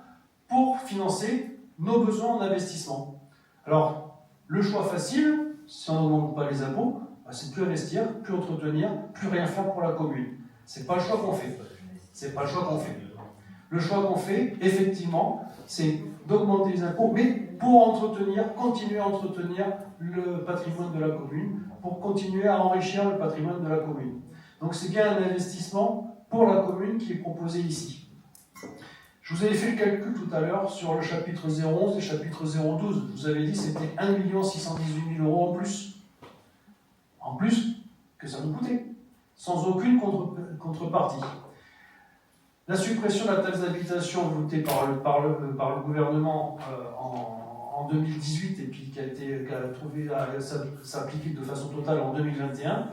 pour financer nos besoins en investissement. Alors, le choix facile, si on n'augmente pas les impôts, c'est de plus investir, plus entretenir, plus rien faire pour la commune. C'est pas le choix qu'on fait. C'est pas le choix qu'on fait. Le choix qu'on fait, effectivement, c'est d'augmenter les impôts, mais pour continuer à entretenir le patrimoine de la commune, pour continuer à enrichir le patrimoine de la commune. Donc c'est bien un investissement pour la commune qui est proposé ici. Je vous avais fait le calcul tout à l'heure sur le chapitre 011 et le chapitre 012. Vous avez dit que c'était 1 618 000 euros en plus que ça nous coûtait, sans aucune contrepartie. La suppression de la taxe d'habitation votée par le gouvernement en 2018 et puis qui a trouvé à s'appliquer de façon totale en 2021,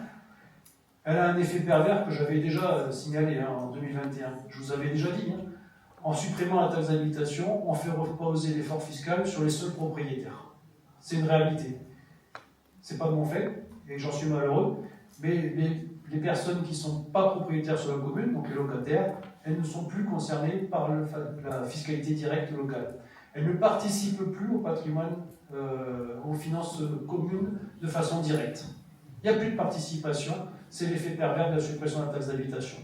elle a un effet pervers que j'avais déjà signalé en 2021. Je vous avais déjà dit, en supprimant la taxe d'habitation, on fait reposer l'effort fiscal sur les seuls propriétaires. C'est une réalité. C'est pas de mon fait, et j'en suis malheureux, mais les personnes qui ne sont pas propriétaires sur la commune, donc les locataires, elles ne sont plus concernées par la fiscalité directe locale. Elles ne participent plus au patrimoine, aux finances communes de façon directe. Il n'y a plus de participation, c'est l'effet pervers de la suppression de la taxe d'habitation.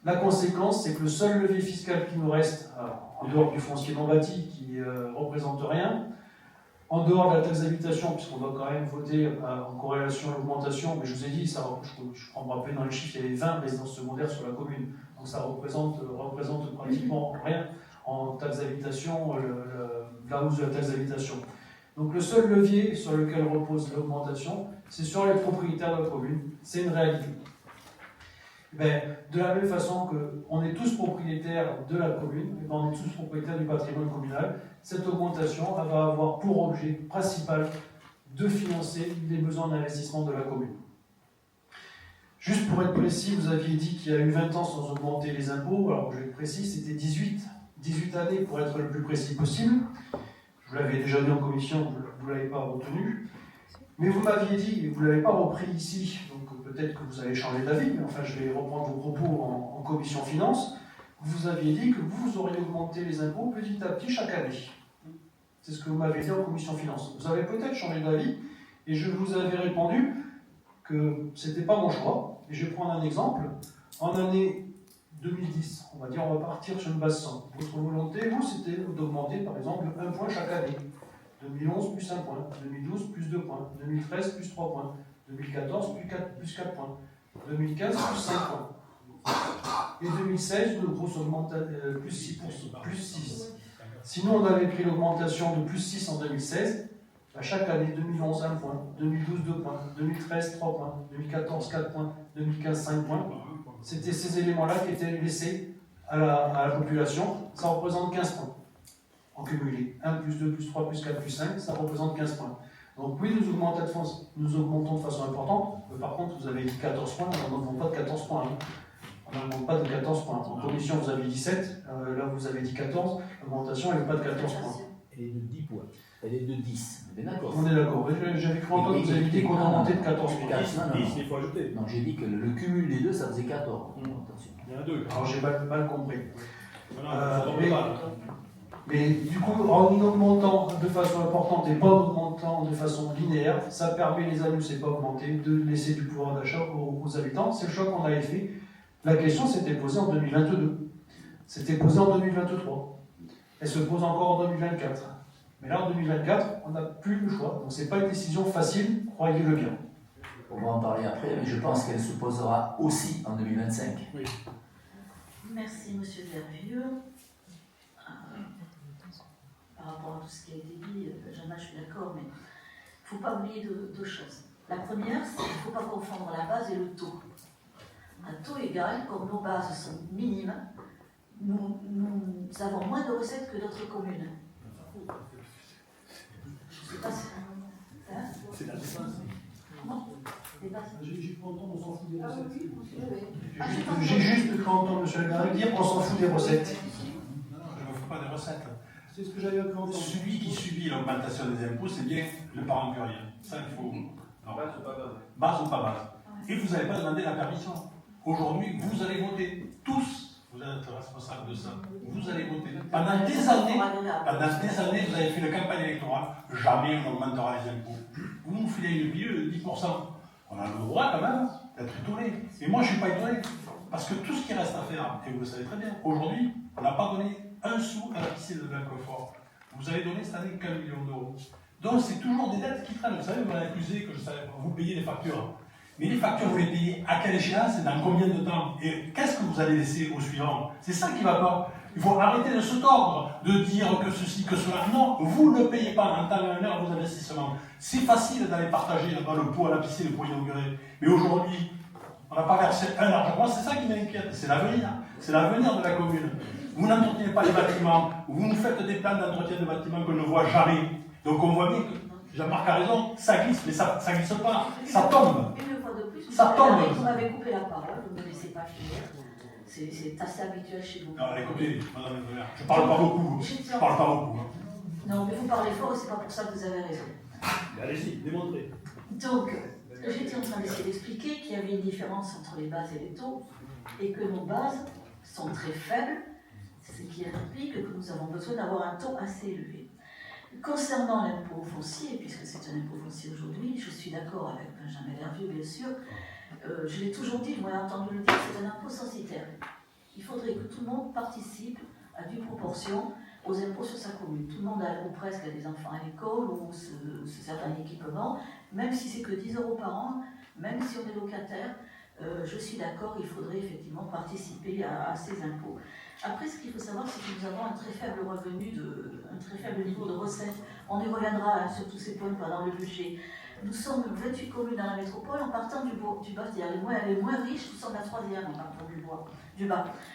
La conséquence, c'est que le seul levier fiscal qui nous reste, en dehors du foncier non bâti qui ne représente rien, en dehors de la taxe d'habitation, puisqu'on doit quand même voter en corrélation à l'augmentation, mais je vous ai dit, ça, je prends me rappeler dans les chiffres, il y avait 20 résidences secondaires sur la commune, donc ça représente pratiquement rien. en taxe d'habitation, la hausse de la taxe d'habitation. Donc le seul levier sur lequel repose l'augmentation, c'est sur les propriétaires de la commune. C'est une réalité. De la même façon qu'on est tous propriétaires de la commune, on est tous propriétaires du patrimoine communal, cette augmentation elle va avoir pour objet principal de financer les besoins d'investissement de la commune. Juste pour être précis, vous aviez dit qu'il y a eu 20 ans sans augmenter les impôts. Alors je vais être précis, c'était 18 années pour être le plus précis possible. Je vous l'avais déjà dit en commission, vous ne l'avez pas retenu. Mais vous m'aviez dit, et vous ne l'avez pas repris ici, donc peut-être que vous allez changer d'avis, mais enfin je vais reprendre vos propos en commission finance. Vous aviez dit que vous auriez augmenté les impôts petit à petit chaque année. C'est ce que vous m'avez dit en commission finance. Vous avez peut-être changé d'avis, et je vous avais répondu que ce n'était pas mon choix. Et je vais prendre un exemple. En année 2010, on va partir sur une base 100. Votre volonté, vous, c'était d'augmenter par exemple 1 point chaque année. 2011 plus 1 point, 2012 plus 2 points, 2013 plus 3 points, 2014 plus 4 points, 2015 plus 5 points. Et 2016, une grosse augmentation, plus 6%, plus 6. Sinon, on avait pris l'augmentation de plus 6 en 2016. À chaque année, 2011, 1 point, 2012, 2 points, 2013, 3 points, 2014, 4 points, 2015, 5 points. C'était ces éléments-là qui étaient laissés à la population. Ça représente 15 points en cumulé. 1 plus 2 plus 3 plus 4 plus 5, ça représente 15 points. Donc oui, nous augmentons de façon importante. Mais par contre, vous avez dit 14 points, on n'augmente pas de 14 points. On n'augmente pas de 14 points. En commission, vous avez 17, là vous avez dit 14. L'augmentation, elle n'est pas de 14 points. Elle est de 10 points. Elle est de 10. On est d'accord. On est d'accord. J'avais cru entendre que vous avez dit qu'on augmentait de 14 points. 10, il faut ajouter. Non, j'ai dit que le cumul des deux, ça faisait 14. Attention. Il y en a deux. Alors j'ai mal compris. Voilà, Mais du coup, en augmentant de façon importante et pas en augmentant de façon linéaire, ça permet, les années où c'est pas augmenté, de laisser du pouvoir d'achat aux habitants. C'est le choix qu'on avait fait. La question s'était posée en 2022. C'était posée en 2023. Elle se pose encore en 2024. Mais là, en 2024, on n'a plus le choix. Donc c'est pas une décision facile, croyez-le bien. On va en parler après, mais je pense qu'elle se posera aussi en 2025. oui. Merci, monsieur Dervieux. Par rapport à tout ce qui a été dit, Jeanne, je suis d'accord, mais il ne faut pas oublier deux choses. La première, c'est qu'il ne faut pas confondre la base et le taux. Un taux égal, comme nos bases sont minimes, nous avons moins de recettes que d'autres communes. Je ne sais pas si... Hein? C'est la défense. Non, les bases. J'ai cru entendre, on s'en fout des Ah recettes. oui, oui. J'ai juste cru entendre M. Le Garrec dire qu'on s'en fout des recettes. Non, je ne me fous pas des recettes. C'est ce que j'avais cru entendre. Celui qui subit l'augmentation des impôts, c'est bien le parent pluriel. Ça, il faut. Non. Base ou pas base? Base ou pas base. Et vous n'avez pas demandé la permission. Aujourd'hui, vous allez voter. Tous, vous êtes responsables de ça. Vous allez voter. Pendant des années, vous avez fait la campagne électorale. Jamais on n'augmentera les impôts. Vous nous filez une bille de 10%. On a le droit quand même d'être étonné. Et moi, je ne suis pas étonné. Parce que tout ce qui reste à faire, et vous le savez très bien, aujourd'hui, on n'a pas donné un sou à la piscine de Blanquefort. Vous avez donné cette année 15 millions d'euros. Donc c'est toujours des dettes qui traînent. Vous savez, vous m'avez accusé que vous payez les factures. Mais les factures, vous les payez à quelle échéance et dans combien de temps? Et qu'est-ce que vous allez laisser au suivant? C'est ça qui ne va pas. Il faut arrêter de se tordre, de dire que ceci, que cela. Non, vous ne payez pas en temps et en heure vos investissements. C'est facile d'aller partager là-bas le pot à la piscine pour inaugurer. Mais aujourd'hui, on n'a pas versé un argent. Moi, c'est ça qui m'inquiète. C'est l'avenir. C'est l'avenir de la commune. Vous n'entretenez pas les bâtiments. Vous nous faites des plans d'entretien de bâtiments qu'on ne voit jamais. Donc on voit bien que Jean-Marc a raison, ça glisse, mais ça ne glisse pas. Ça tombe. Une fois de plus, Ça tombe. vous m'avez coupé la parole, vous ne me laissez pas finir. C'est assez habituel chez vous. Non, écoutez, madame le maire, je parle pas beaucoup. Je parle pas beaucoup. Non, mais vous parlez fort et c'est pas pour ça que vous avez raison. Mais allez-y, démontrez. Donc, j'étais en train d'essayer d'expliquer qu'il y avait une différence entre les bases et les taux et que nos bases sont très faibles, ce qui implique que nous avons besoin d'avoir un taux assez élevé. Concernant l'impôt foncier, puisque c'est un impôt foncier aujourd'hui, je suis d'accord avec Benjamin Dervieux, bien sûr. Je l'ai toujours dit, vous m'avez entendu le dire, c'est un impôt censitaire. Il faudrait que tout le monde participe à due proportion aux impôts sur sa commune. Tout le monde ou presque a des enfants à l'école ou certains équipements, même si c'est que 10 € par an, même si on est locataire, je suis d'accord, il faudrait effectivement participer à ces impôts. Après, ce qu'il faut savoir, c'est que nous avons un très faible un très faible niveau de recettes. On y reviendra hein, sur tous ces points pendant le budget. Nous sommes 28 communes dans la métropole en partant du bas, c'est-à-dire les moins riches, nous sommes la troisième en partant du bas.